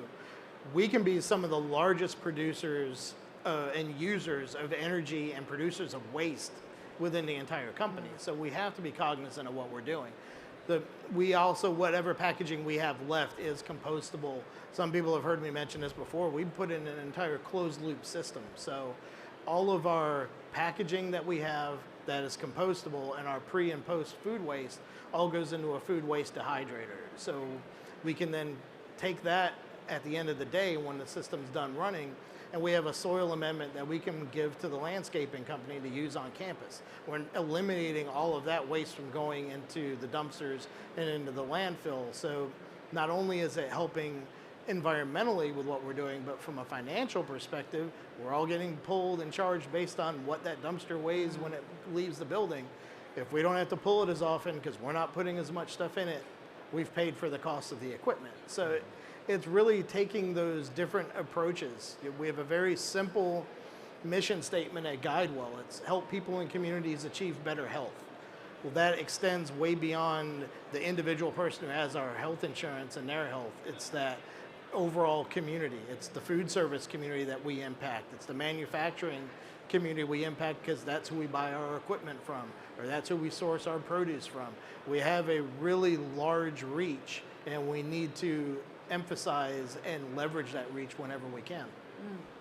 we can be some of the largest producers and users of energy and producers of waste within the entire company. So we have to be cognizant of what we're doing. We also, whatever packaging we have left is compostable. Some people have heard me mention this before. We put in an entire closed loop system. So all of our packaging that we have that is compostable and our pre and post food waste all goes into a food waste dehydrator. So we can then take that at the end of the day when the system's done running, and we have a soil amendment that we can give to the landscaping company to use on campus. We're eliminating all of that waste from going into the dumpsters and into the landfill. So not only is it helping environmentally with what we're doing, but from a financial perspective, we're all getting pulled and charged based on what that dumpster weighs when it leaves the building. If we don't have to pull it as often because we're not putting as much stuff in it, we've paid for the cost of the equipment. So it's really taking those different approaches. We have a very simple mission statement at GuideWell. It's help people in communities achieve better health. Well, that extends way beyond the individual person who has our health insurance and their health. It's that overall community. It's the food service community that we impact. It's the manufacturing community we impact because that's who we buy our equipment from, or that's who we source our produce from. We have a really large reach, and we need to emphasize and leverage that reach whenever we can.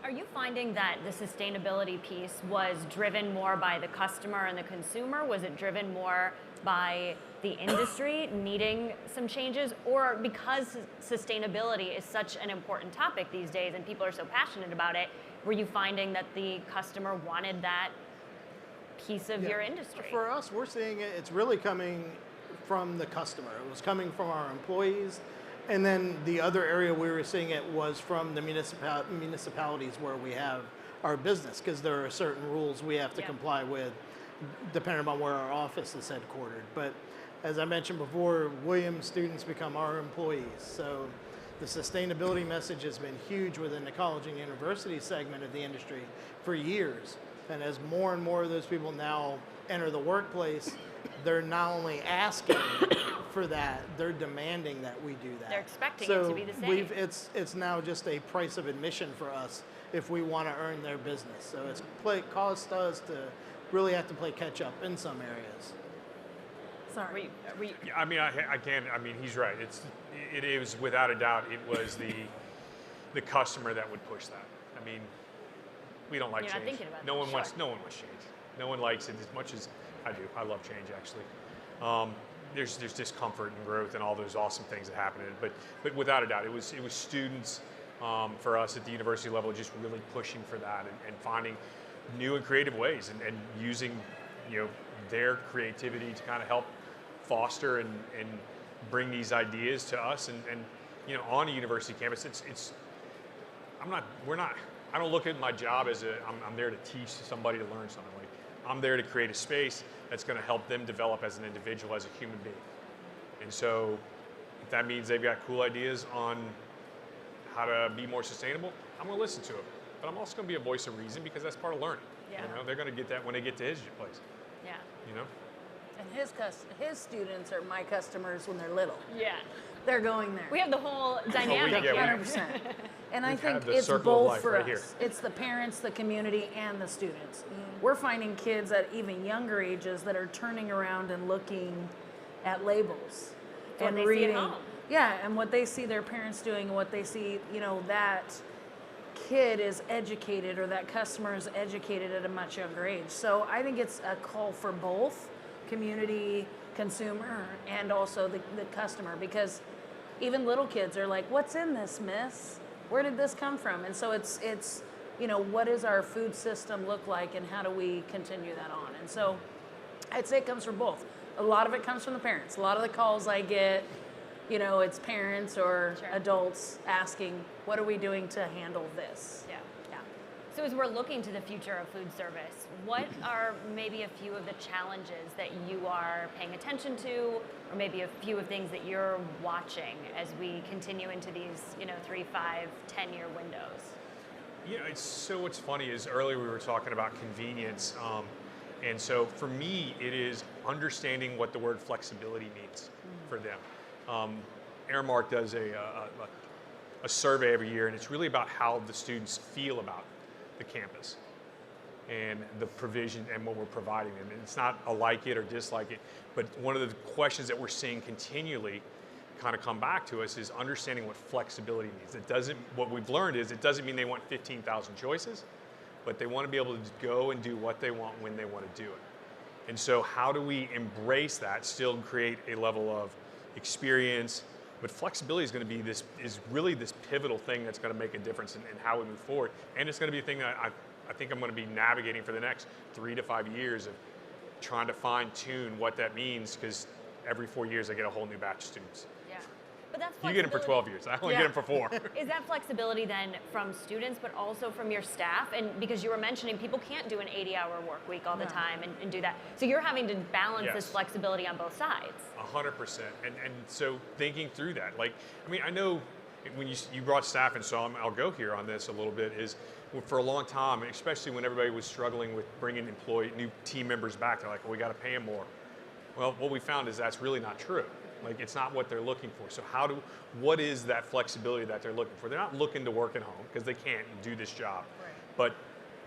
Are you finding that the sustainability piece was driven more by the customer and the consumer? Was it driven more by the industry needing some changes? Or because sustainability is such an important topic these days and people are so passionate about it, were you finding that the customer wanted that piece of your industry? For us, we're seeing it's really coming from the customer. It was coming from our employees. And then the other area we were seeing it was from the municipalities where we have our business, because there are certain rules we have to comply with depending on where our office is headquartered. But as I mentioned before, Williams students become our employees. So the sustainability message has been huge within the college and university segment of the industry for years. And as more and more of those people now enter the workplace, they're not only asking for that, they're demanding that we do that. They're expecting so it to be the same. It's now just a price of admission for us if we want to earn their business. So it's caused us to really have to play catch up in some areas. Sorry. Yeah, I mean, I mean, he's right. It was without a doubt, it was the customer that would push that. I mean, we don't like You're change. not thinking about no that, one sure. wants change. No one likes it as much as I do. I love change, actually. There's discomfort and growth and all those awesome things that happen in it. But without a doubt, it was students for us at the university level just really pushing for that and finding new and creative ways and using their creativity to kind of help foster and bring these ideas to us and on a university campus. I don't look at my job as I'm there to teach somebody to learn something. Like, I'm there to create a space that's going to help them develop as an individual, as a human being. And so if that means they've got cool ideas on how to be more sustainable, I'm going to listen to it. But I'm also going to be a voice of reason because that's part of learning. Yeah. They're going to get that when they get to his place. Yeah. And his students are my customers when they're little. Yeah. They're going there. We have the whole dynamic. yeah, 100%. And I We've think had the it's circle of both life for right us. here. It's the parents, the community, and the students. We're finding kids at even younger ages that are turning around and looking at labels What and they see at reading. home. Yeah, and what they see their parents doing, and what they see, that kid is educated or that customer is educated at a much younger age. So I think it's a call for both community, consumer, and also the customer, because even little kids are like, what's in this, miss? Where did this come from? And so it's what does our food system look like and how do we continue that on? And so I'd say it comes from both. A lot of it comes from the parents. A lot of the calls I get, it's parents or Sure. adults asking, what are we doing to handle this? Yeah. So as we're looking to the future of food service, what are maybe a few of the challenges that you are paying attention to, or maybe a few of things that you're watching as we continue into these, 3, 5, 10-year windows? What's funny is earlier we were talking about convenience, and so for me, it is understanding what the word flexibility means for them. Aramark does a survey every year, and it's really about how the students feel about the campus and the provision and what we're providing them. And it's not a like it or dislike it, but one of the questions that we're seeing continually kind of come back to us is understanding what flexibility means. What we've learned is it doesn't mean they want 15,000 choices, but they want to be able to go and do what they want when they want to do it. And so how do we embrace that, still create a level of experience, but flexibility is going to be really this pivotal thing that's going to make a difference in how we move forward. And it's going to be a thing that I think I'm going to be navigating for the next 3 to 5 years of trying to fine tune what that means, because every 4 years I get a whole new batch of students. Yeah. But that's You get them for 12 years. I only get them for 4. Is that flexibility then from students, but also from your staff? And because you were mentioning people can't do an 80-hour work week all the time and do that. So you're having to balance this flexibility on both sides. 100%. And so thinking through that, I know when you brought staff in, so I'll go here on this a little bit, is for a long time, especially when everybody was struggling with bringing new team members back, they're like, well, we got to pay them more. Well, what we found is that's really not true. It's not what they're looking for. So what is that flexibility that they're looking for? They're not looking to work at home because they can't do this job. Right. But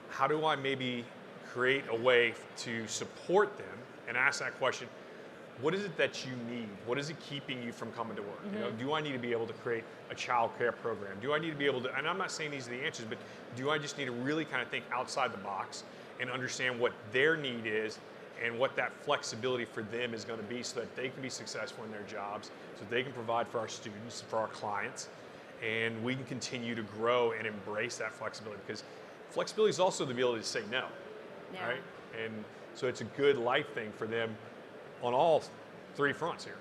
how do I maybe create a way to support them and ask that question, what is it that you need? What is it keeping you from coming to work? Mm-hmm. Do I need to be able to create a child care program? Do I need to be able to, and I'm not saying these are the answers, but do I just need to really kind of think outside the box and understand what their need is and what that flexibility for them is going to be so that they can be successful in their jobs, so they can provide for our students, for our clients, and we can continue to grow and embrace that flexibility, because flexibility is also the ability to say no, right? And so it's a good life thing for them on all 3 fronts here.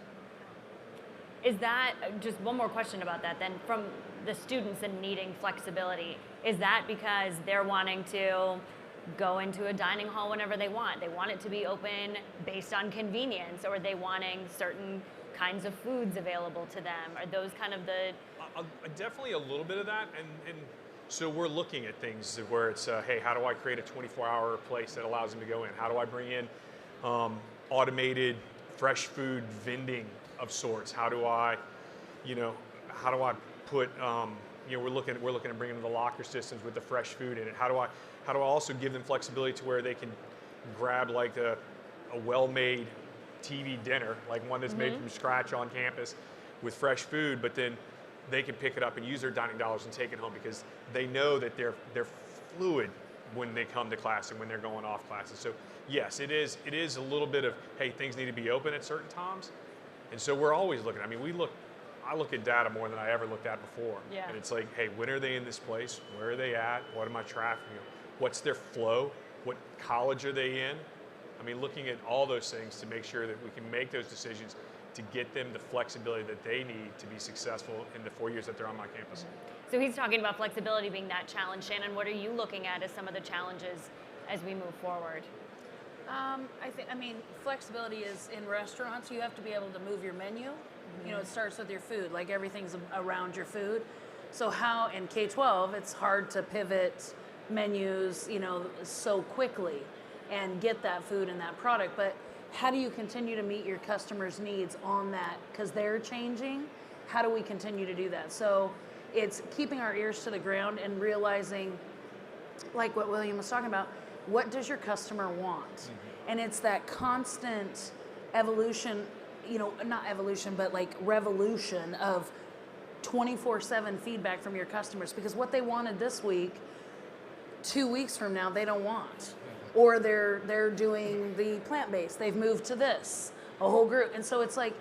Is that, just one more question about that then, from the students and needing flexibility, is that because they're wanting to go into a dining hall whenever they want? They want it to be open based on convenience, or are they wanting certain kinds of foods available to them? Are those kind of the... Definitely a little bit of that, and so we're looking at things where it's, hey, how do I create a 24-hour place that allows them to go in? How do I bring in automated fresh food vending of sorts. How do I put, we're looking at bringing the locker systems with the fresh food in it. How do I also give them flexibility to where they can grab like a well-made TV dinner, like one that's made from scratch on campus with fresh food, but then they can pick it up and use their dining dollars and take it home because they know that they're fluid when they come to class and when they're going off classes. So yes, it is a little bit of, hey, things need to be open at certain times. And so we're always looking. I mean, I look at data more than I ever looked at before. Yeah. And it's like, hey, when are they in this place? Where are they at? What am I trafficking? What's their flow? What college are they in? I mean, looking at all those things to make sure that we can make those decisions to get them the flexibility that they need to be successful in the 4 years that they're on my campus. So he's talking about flexibility being that challenge. Shannon, what are you looking at as some of the challenges as we move forward? I mean, flexibility is in restaurants. You have to be able to move your menu. You know, it starts with your food. Like everything's around your food. So how in K-12 it's hard to pivot menus, so quickly and get that food and that product. But how do you continue to meet your customers' needs on that? Because they're changing. How do we continue to do that? So it's keeping our ears to the ground and realizing, like what William was talking about, what does your customer want? And it's that constant evolution, not evolution, but like revolution of 24/7 feedback from your customers, because what they wanted this week, 2 weeks from now, they don't want. Or they're doing the plant-based, they've moved to this, a whole group. And so it's like,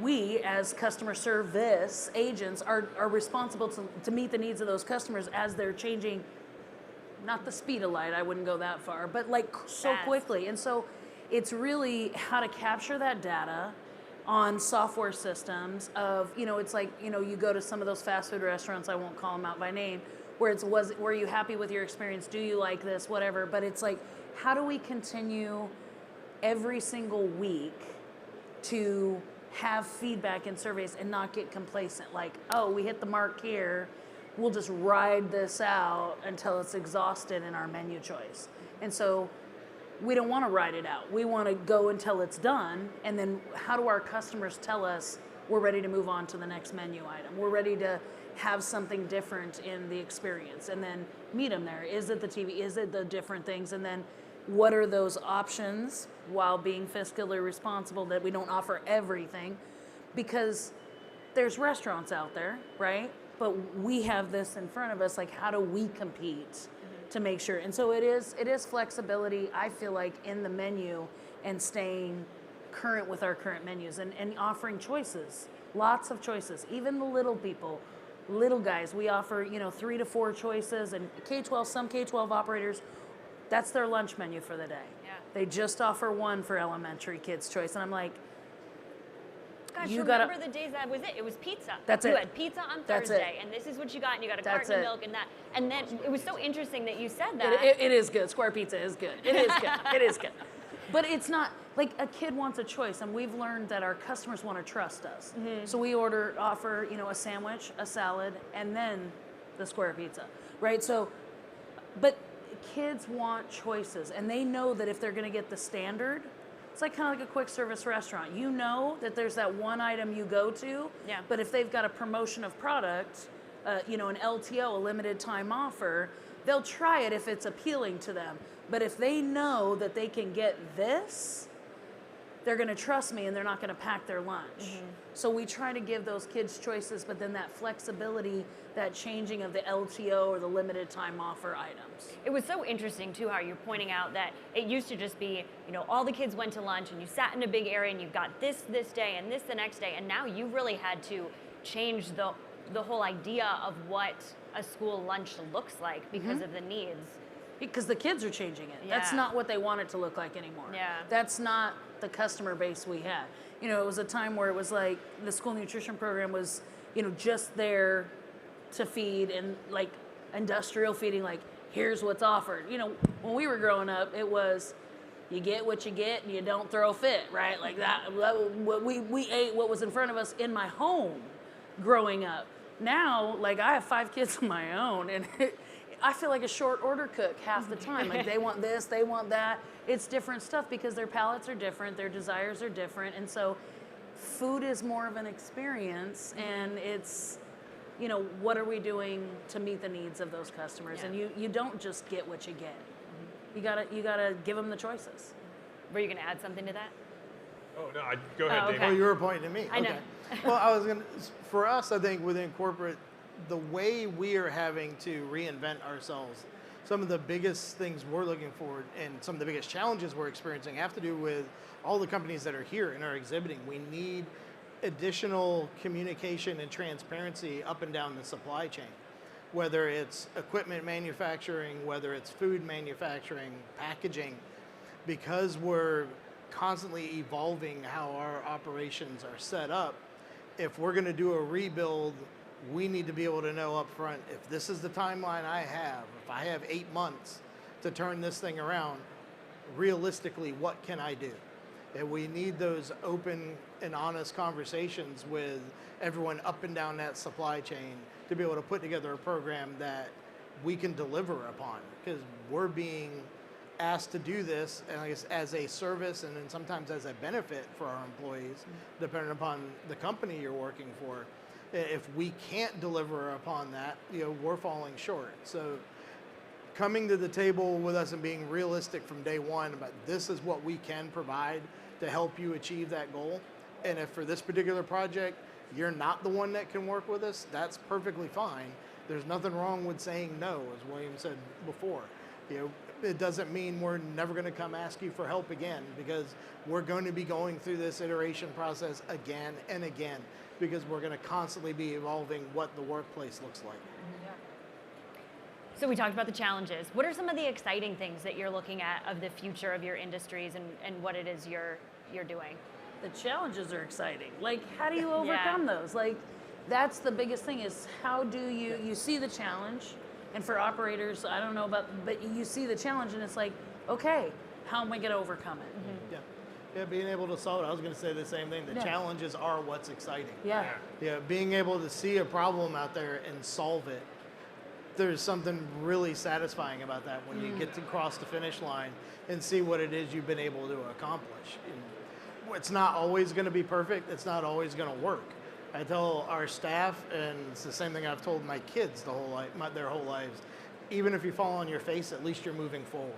we as customer service agents are responsible to meet the needs of those customers as they're changing, not the speed of light, I wouldn't go that far, but like so quickly. And so it's really how to capture that data on software systems of, it's like, you go to some of those fast food restaurants, I won't call them out by name, where were you happy with your experience? Do you like this? Whatever. But it's like, how do we continue every single week to have feedback and surveys and not get complacent? Like, oh, we hit the mark here. We'll just ride this out until it's exhausted in our menu choice. And so we don't want to ride it out. We want to go until it's done. And then how do our customers tell us we're ready to move on to the next menu item? We're ready to have something different in the experience, and then meet them there. Is it the TV? Is it the different things? And then what are those options while being fiscally responsible that we don't offer everything? Because there's restaurants out there, right? But we have this in front of us, like how do we compete to make sure? And so it is flexibility, I feel like, in the menu and staying current with our current menus and offering choices, lots of choices, even the little people. Little guys, we offer 3 to 4 choices, and K-12, some K-12 operators, that's their lunch menu for the day. Yeah. They just offer one for elementary kids' choice, and I'm like, gosh, you remember the days that was it? It was pizza. That's you it. had pizza on That's Thursday, and this is what you got, and you got a carton of milk and that. And then it was so interesting that you said that. It is good. Square pizza is good. It is good. It is good. But it's not, like a kid wants a choice, and we've learned that our customers want to trust us. So we offer, a sandwich, a salad, and then the square pizza, right? So, but kids want choices, and they know that if they're going to get the standard, it's like kind of like a quick service restaurant. You know that there's that one item you go to, but if they've got a promotion of product, an LTO, a limited time offer, they'll try it if it's appealing to them. But if they know that they can get this, they're going to trust me and they're not going to pack their lunch. So we try to give those kids choices, but then that flexibility, that changing of the LTO or the limited time offer items. It was so interesting too how you're pointing out that it used to just be, all the kids went to lunch and you sat in a big area and you've got this day and this the next day, and now you really had to change the whole idea of what a school lunch looks like because of the needs. Because the kids are changing it. That's not what they want it to look like anymore. That's not the customer base we had. It was a time where it was like the school nutrition program was, just there to feed and like industrial feeding, like here's what's offered. When we were growing up, it was you get what you get and you don't throw a fit, right? Like that, we ate what was in front of us in my home growing up. Now, like I have 5 kids of my own, and I feel like a short order cook half the time. Like they want this, they want that. It's different stuff because their palates are different, their desires are different. And so food is more of an experience, and it's, what are we doing to meet the needs of those customers? Yeah. And you don't just get what you get. You gotta give them the choices. Were you going to add something to that? Oh, no, go ahead, Oh, David. okay. Oh, you were pointing to me. I know. Okay. Well, for us, I think within corporate, the way we are having to reinvent ourselves, some of the biggest things we're looking for and some of the biggest challenges we're experiencing have to do with all the companies that are here and are exhibiting. We need additional communication and transparency up and down the supply chain, whether it's equipment manufacturing, whether it's food manufacturing, packaging, because we're constantly evolving how our operations are set up. If we're going to do a rebuild, we need to be able to know up front, if this is the timeline I have, if I have 8 months to turn this thing around, realistically, what can I do? And we need those open and honest conversations with everyone up and down that supply chain to be able to put together a program that we can deliver upon, because we're being asked to do this, and I guess as a service and then sometimes as a benefit for our employees, depending upon the company you're working for. If we can't deliver upon that, we're falling short. So coming to the table with us and being realistic from day one about this is what we can provide to help you achieve that goal. And if for this particular project, you're not the one that can work with us, that's perfectly fine. There's nothing wrong with saying no, as William said before. It doesn't mean we're never going to come ask you for help again, because we're going to be going through this iteration process again and again, because we're going to constantly be evolving what the workplace looks like. So we talked about the challenges. What are some of the exciting things that you're looking at of the future of your industries and what it is you're doing? The challenges are exciting. Like, how do you overcome those? Like, that's the biggest thing, is how do you see the challenge? And for operators, I don't know about, but you see the challenge and it's like, okay, how am I going to overcome it? Mm-hmm. Yeah, being able to solve it. I was going to say the same thing. The challenges are what's exciting. Yeah. Yeah, being able to see a problem out there and solve it. There's something really satisfying about that when you get to cross the finish line and see what it is you've been able to accomplish. And it's not always going to be perfect. It's not always going to work. I tell our staff, and it's the same thing I've told my kids their whole lives. Even if you fall on your face, at least you're moving forward.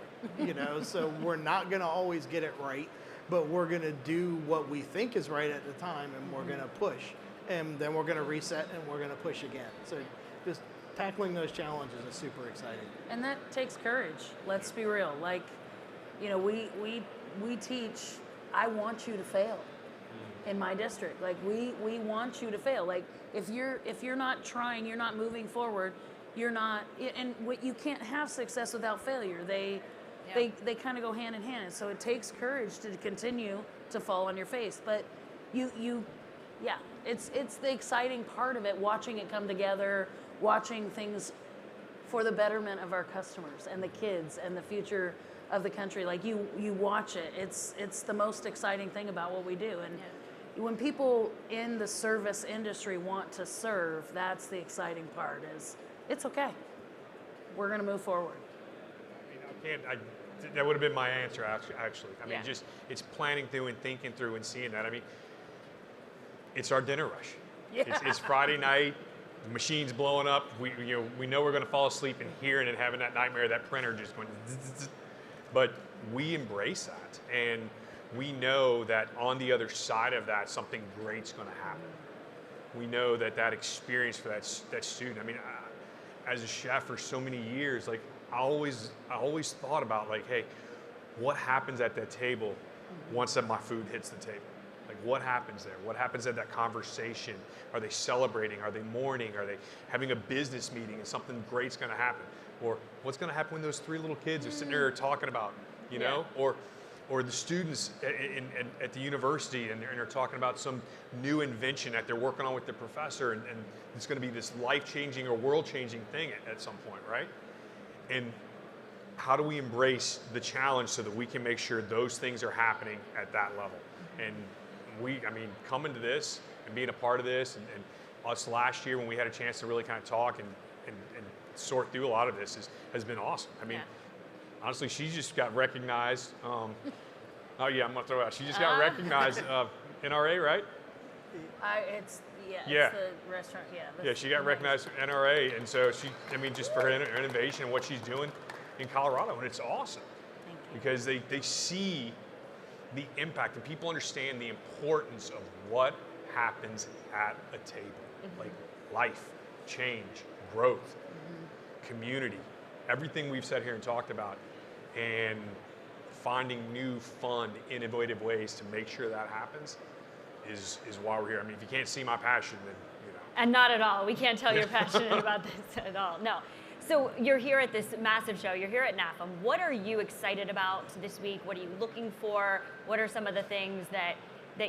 So we're not going to always get it right, but we're going to do what we think is right at the time, and we're going to push, and then we're going to reset, and we're going to push again. So just tackling those challenges is super exciting. And that takes courage. Let's be real. Like, we teach, I want you to fail. In my district, like we want you to fail. Like if you're not trying, you're not moving forward, you're not, and you can't have success without failure. They kind of go hand in hand. So it takes courage to continue to fall on your face. But it's the exciting part of it, watching it come together, watching things for the betterment of our customers and the kids and the future of the country. Like you watch it. It's the most exciting thing about what we do. And when people in the service industry want to serve, that's the exciting part. Is it's okay. We're going to move forward. That would have been my answer, actually. Yeah. It's planning through and thinking through and seeing that. It's our dinner rush. Yeah. It's Friday night, the machine's blowing up. We know we're going to fall asleep and hearing and having that nightmare of that printer just going zzz. But we embrace that, and we know that on the other side of that, something great's going to happen. We know that experience for that student. As a chef for so many years, like I always thought about, like, hey, what happens at that table once that my food hits the table? Like, what happens there? What happens at that conversation? Are they celebrating? Are they mourning? Are they having a business meeting and something great's going to happen? Or what's going to happen when those 3 little kids are sitting there talking about, or the students at the university and they're talking about some new invention that they're working on with the professor, and it's going to be this life-changing or world-changing thing at some point, right? And how do we embrace the challenge so that we can make sure those things are happening at that level? And coming to this and being a part of this, and us last year when we had a chance to really kind of talk and sort through a lot of this has been awesome. Honestly, she just got recognized. I'm gonna throw it out. She just got recognized NRA, right? It's Yeah. it's the restaurant. Yeah. Yeah, she got recognized for NRA, and so she, I mean, just for her innovation and what she's doing in Colorado, and it's awesome. Thank you. Because they see the impact and people understand the importance of what happens at a table. Like life, change, growth, community, everything we've said here and talked about, and finding new, fun, innovative ways to make sure that happens is why we're here. I mean, if you can't see my passion, then, you know. And not at all. We can't tell you're passionate about this at all. No. So you're here at this massive show. You're here at NAFEM. What are you excited about this week? What are you looking for? What are some of the things that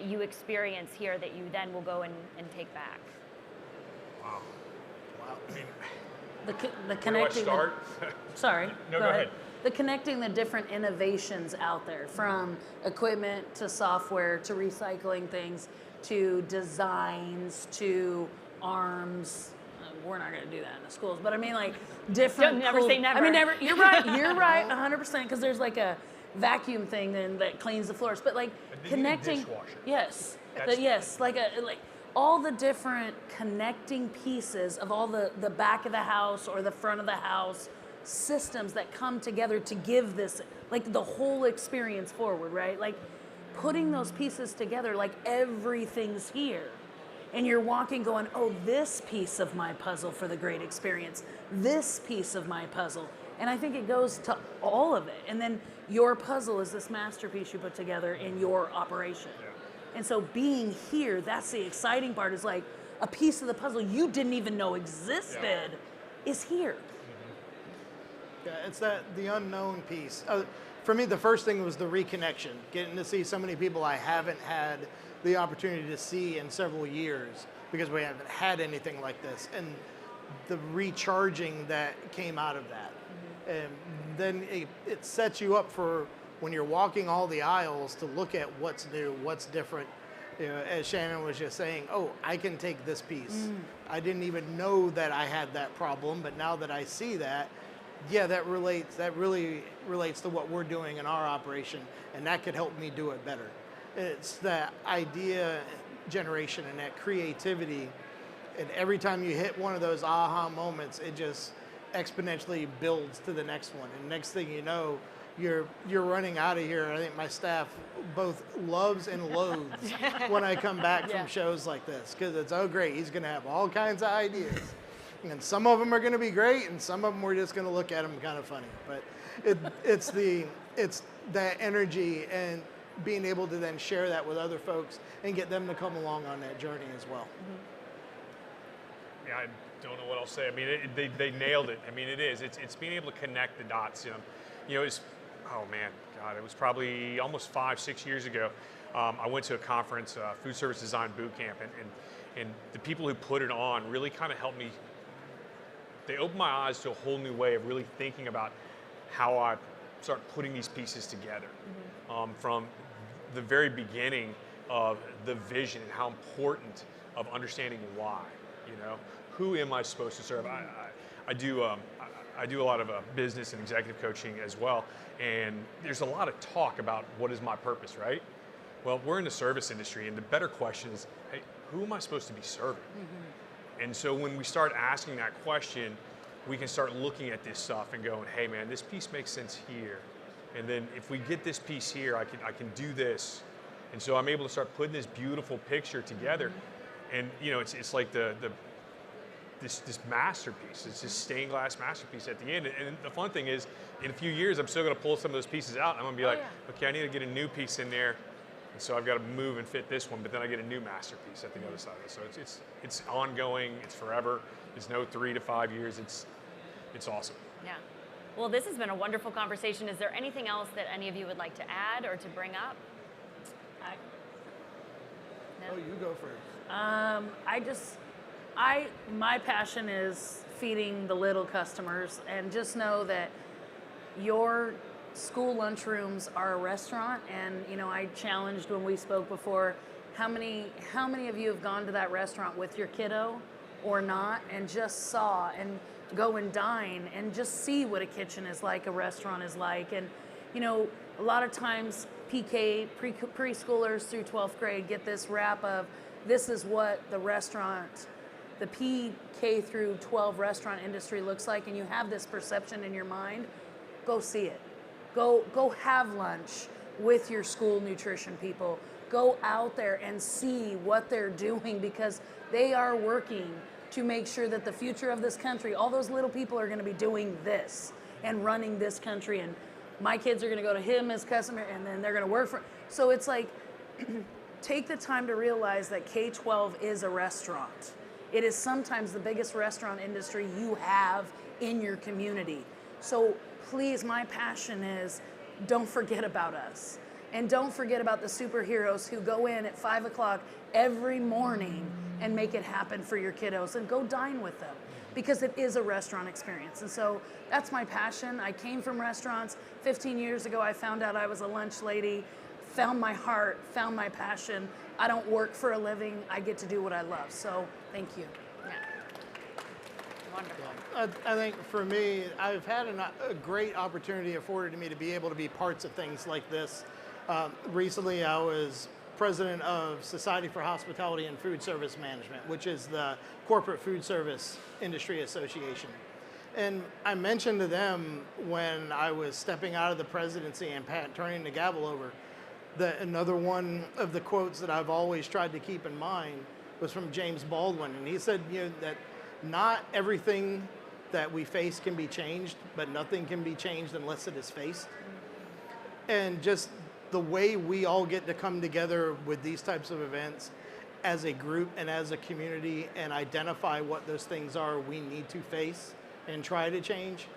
you experience here that you then will go and take back? Wow. I mean, The where do I connecting. start? Sorry. No, go ahead. The connecting the different innovations out there, from equipment to software to recycling things to designs to arms. We're not going to do that in the schools, but I mean, like, different. Don't never say never. I mean, never. You're right. You're right, 100%. Because there's like a vacuum thing then that cleans the floors, but like A connecting. dishwasher. Yes. That's- Yes. Like all the different connecting pieces of all the back of the house or the front of the house systems that come together to give this, like, the whole experience forward, right? Like, putting those pieces together, like, everything's here. And you're walking going, oh, this piece of my puzzle for the great experience, this piece of my puzzle. And I think it goes to all of it. And then your puzzle is this masterpiece you put together in your operation. Yeah. And so being here, that's the exciting part, is like a piece of the puzzle you didn't even know existed is here. Yeah, it's the unknown piece. For me, the first thing was the reconnection, getting to see so many people I haven't had the opportunity to see in several years because we haven't had anything like this, and the recharging that came out of that. And then it sets you up for when you're walking all the aisles to look at what's new, what's different. You know, as Shannon was just saying, oh, I can take this piece. I didn't even know that I had that problem, but now that I see that, yeah, that really relates to what we're doing in our operation, and that could help me do it better. It's that idea generation and that creativity, and every time you hit one of those aha moments, it just exponentially builds to the next one. And next thing you know, you're running out of here. I think my staff both loves and loathes when I come back from shows like this, because it's, oh great, he's going to have all kinds of ideas. And some of them are going to be great, and some of them we're just going to look at them kind of funny. But it's that energy and being able to then share that with other folks and get them to come along on that journey as well. Yeah, I don't know what I'll say. I mean, they nailed it. I mean, it is. It's being able to connect the dots. You know, it's, oh man, God, it was probably almost 5-6 years ago. I went to a conference, Foodservice Design Boot Camp, and the people who put it on really kind of helped me. They opened my eyes to a whole new way of really thinking about how I start putting these pieces together. From the very beginning of the vision and how important of understanding why. You know, who am I supposed to serve? I do a lot of business and executive coaching as well, and there's a lot of talk about what is my purpose, right? Well, we're in the service industry, and the better question is, hey, who am I supposed to be serving? And so when we start asking that question, we can start looking at this stuff and going, hey man, this piece makes sense here. And then if we get this piece here, I can do this. And so I'm able to start putting this beautiful picture together. And you know, it's like this masterpiece. It's this stained glass masterpiece at the end. And the fun thing is, in a few years, I'm still going to pull some of those pieces out. And I'm going to be like, okay, I need to get a new piece in there. And so I've got to move and fit this one, but then I get a new masterpiece at the other side of it. So it's ongoing. It's forever. It's no 3 to 5 years. It's awesome. Yeah. Well, this has been a wonderful conversation. Is there anything else that any of you would like to add or to bring up? No? Oh, you go first. My passion is feeding the little customers, and just know that your school lunchrooms are a restaurant. And you know, I challenged when we spoke before, how many of you have gone to that restaurant with your kiddo or not, and just saw and go and dine and just see what a kitchen is like, a restaurant is like. And you know, a lot of times preschoolers through 12th grade get this rap of this is what the restaurant, the PK through 12 restaurant industry looks like, and you have this perception in your mind, go see it. Go have lunch with your school nutrition people. Go out there and see what they're doing, because they are working to make sure that the future of this country, all those little people are going to be doing this and running this country, and my kids are going to go to him as customer, and then they're going to work for. So it's like, take the time to realize that K-12 is a restaurant. It is sometimes the biggest restaurant industry you have in your community. So please, my passion is, don't forget about us. And don't forget about the superheroes who go in at 5 o'clock every morning and make it happen for your kiddos, and go dine with them, because it is a restaurant experience. And so that's my passion. I came from restaurants. 15 years ago, I found out I was a lunch lady, found my heart, found my passion. I don't work for a living. I get to do what I love. So thank you. Yeah. Wonderful. I think for me, I've had a great opportunity afforded to me to be able to be parts of things like this. Recently, I was president of Society for Hospitality and Food Service Management, which is the corporate food service industry association. And I mentioned to them when I was stepping out of the presidency and turning the gavel over, that another one of the quotes that I've always tried to keep in mind was from James Baldwin. And he said, that not everything that we face can be changed, but nothing can be changed unless it is faced. And just the way we all get to come together with these types of events as a group and as a community and identify what those things are we need to face and try to change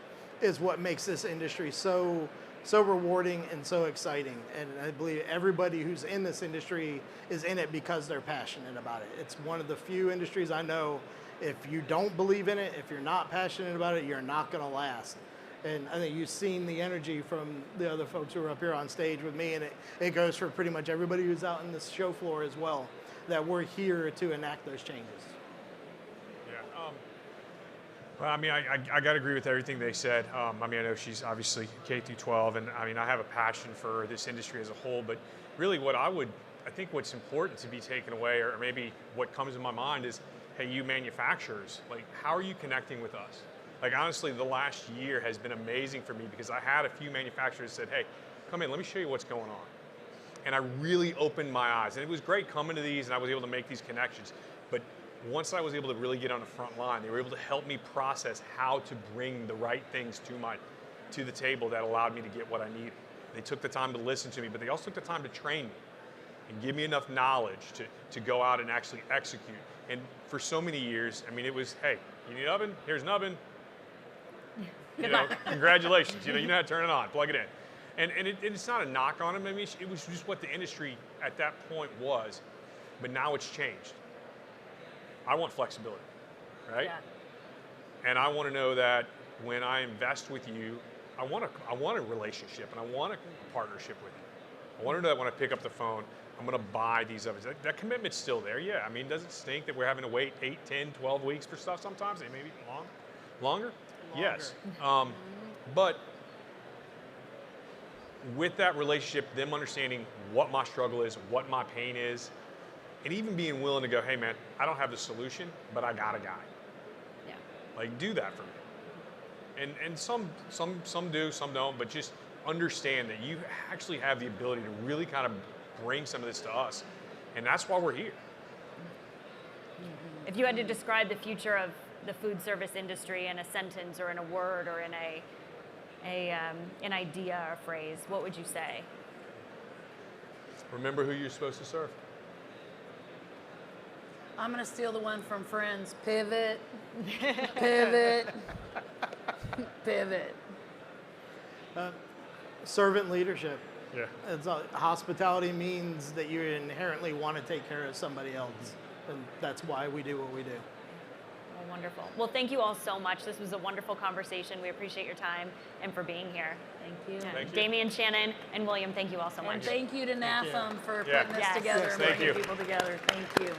is what makes this industry so rewarding and so exciting. And I believe everybody who's in this industry is in it because they're passionate about it. It's one of the few industries I know, if you don't believe in it, if you're not passionate about it, you're not going to last. And I think you've seen the energy from the other folks who are up here on stage with me, and it goes for pretty much everybody who's out in this show floor as well, that we're here to enact those changes. Yeah. Well, I mean, I got to agree with everything they said. I mean, I know she's obviously K through 12, and I mean, I have a passion for this industry as a whole, but really I think what's important to be taken away, or maybe what comes to my mind is, hey, you manufacturers, like, how are you connecting with us? Like, honestly, the last year has been amazing for me, because I had a few manufacturers that said, hey, come in, let me show you what's going on. And I really opened my eyes. And it was great coming to these, and I was able to make these connections. But once I was able to really get on the front line, they were able to help me process how to bring the right things to the table that allowed me to get what I needed. They took the time to listen to me, but they also took the time to train me and give me enough knowledge to go out and actually execute. And for so many years, I mean, it was, hey, you need an oven? Here's an oven. Congratulations. You know how to turn it on, plug it in. And it's not a knock on them. I mean, it was just what the industry at that point was. But now it's changed. I want flexibility, right? Yeah. And I want to know that when I invest with you, I want a relationship, and I want a partnership with you. I want to know that when I pick up the phone, I'm going to buy these ovens. That commitment's still there, yeah. I mean, does it stink that we're having to wait 8, 10, 12 weeks for stuff sometimes? Maybe longer? Yes. But with that relationship, them understanding what my struggle is, what my pain is, and even being willing to go, hey man, I don't have the solution, but I got a guy. Yeah. Like, do that for me. And some do, some don't, but just understand that you actually have the ability to really kind of bring some of this to us. And that's why we're here. If you had to describe the future of the food service industry in a sentence or in a word or in an idea or phrase, what would you say? Remember who you're supposed to serve. I'm going to steal the one from Friends. Pivot, pivot, pivot. Servant leadership. Yeah. Hospitality means that you inherently want to take care of somebody else. And that's why we do what we do. Well, wonderful. Well, thank you all so much. This was a wonderful conversation. We appreciate your time and for being here. Thank you. Yeah. Thank you. Damian, Shannon, and William, thank you all so much. And thank you to NAFEM for Yeah. putting this Yes. together Yes, and thank bringing you. people together. Thank you.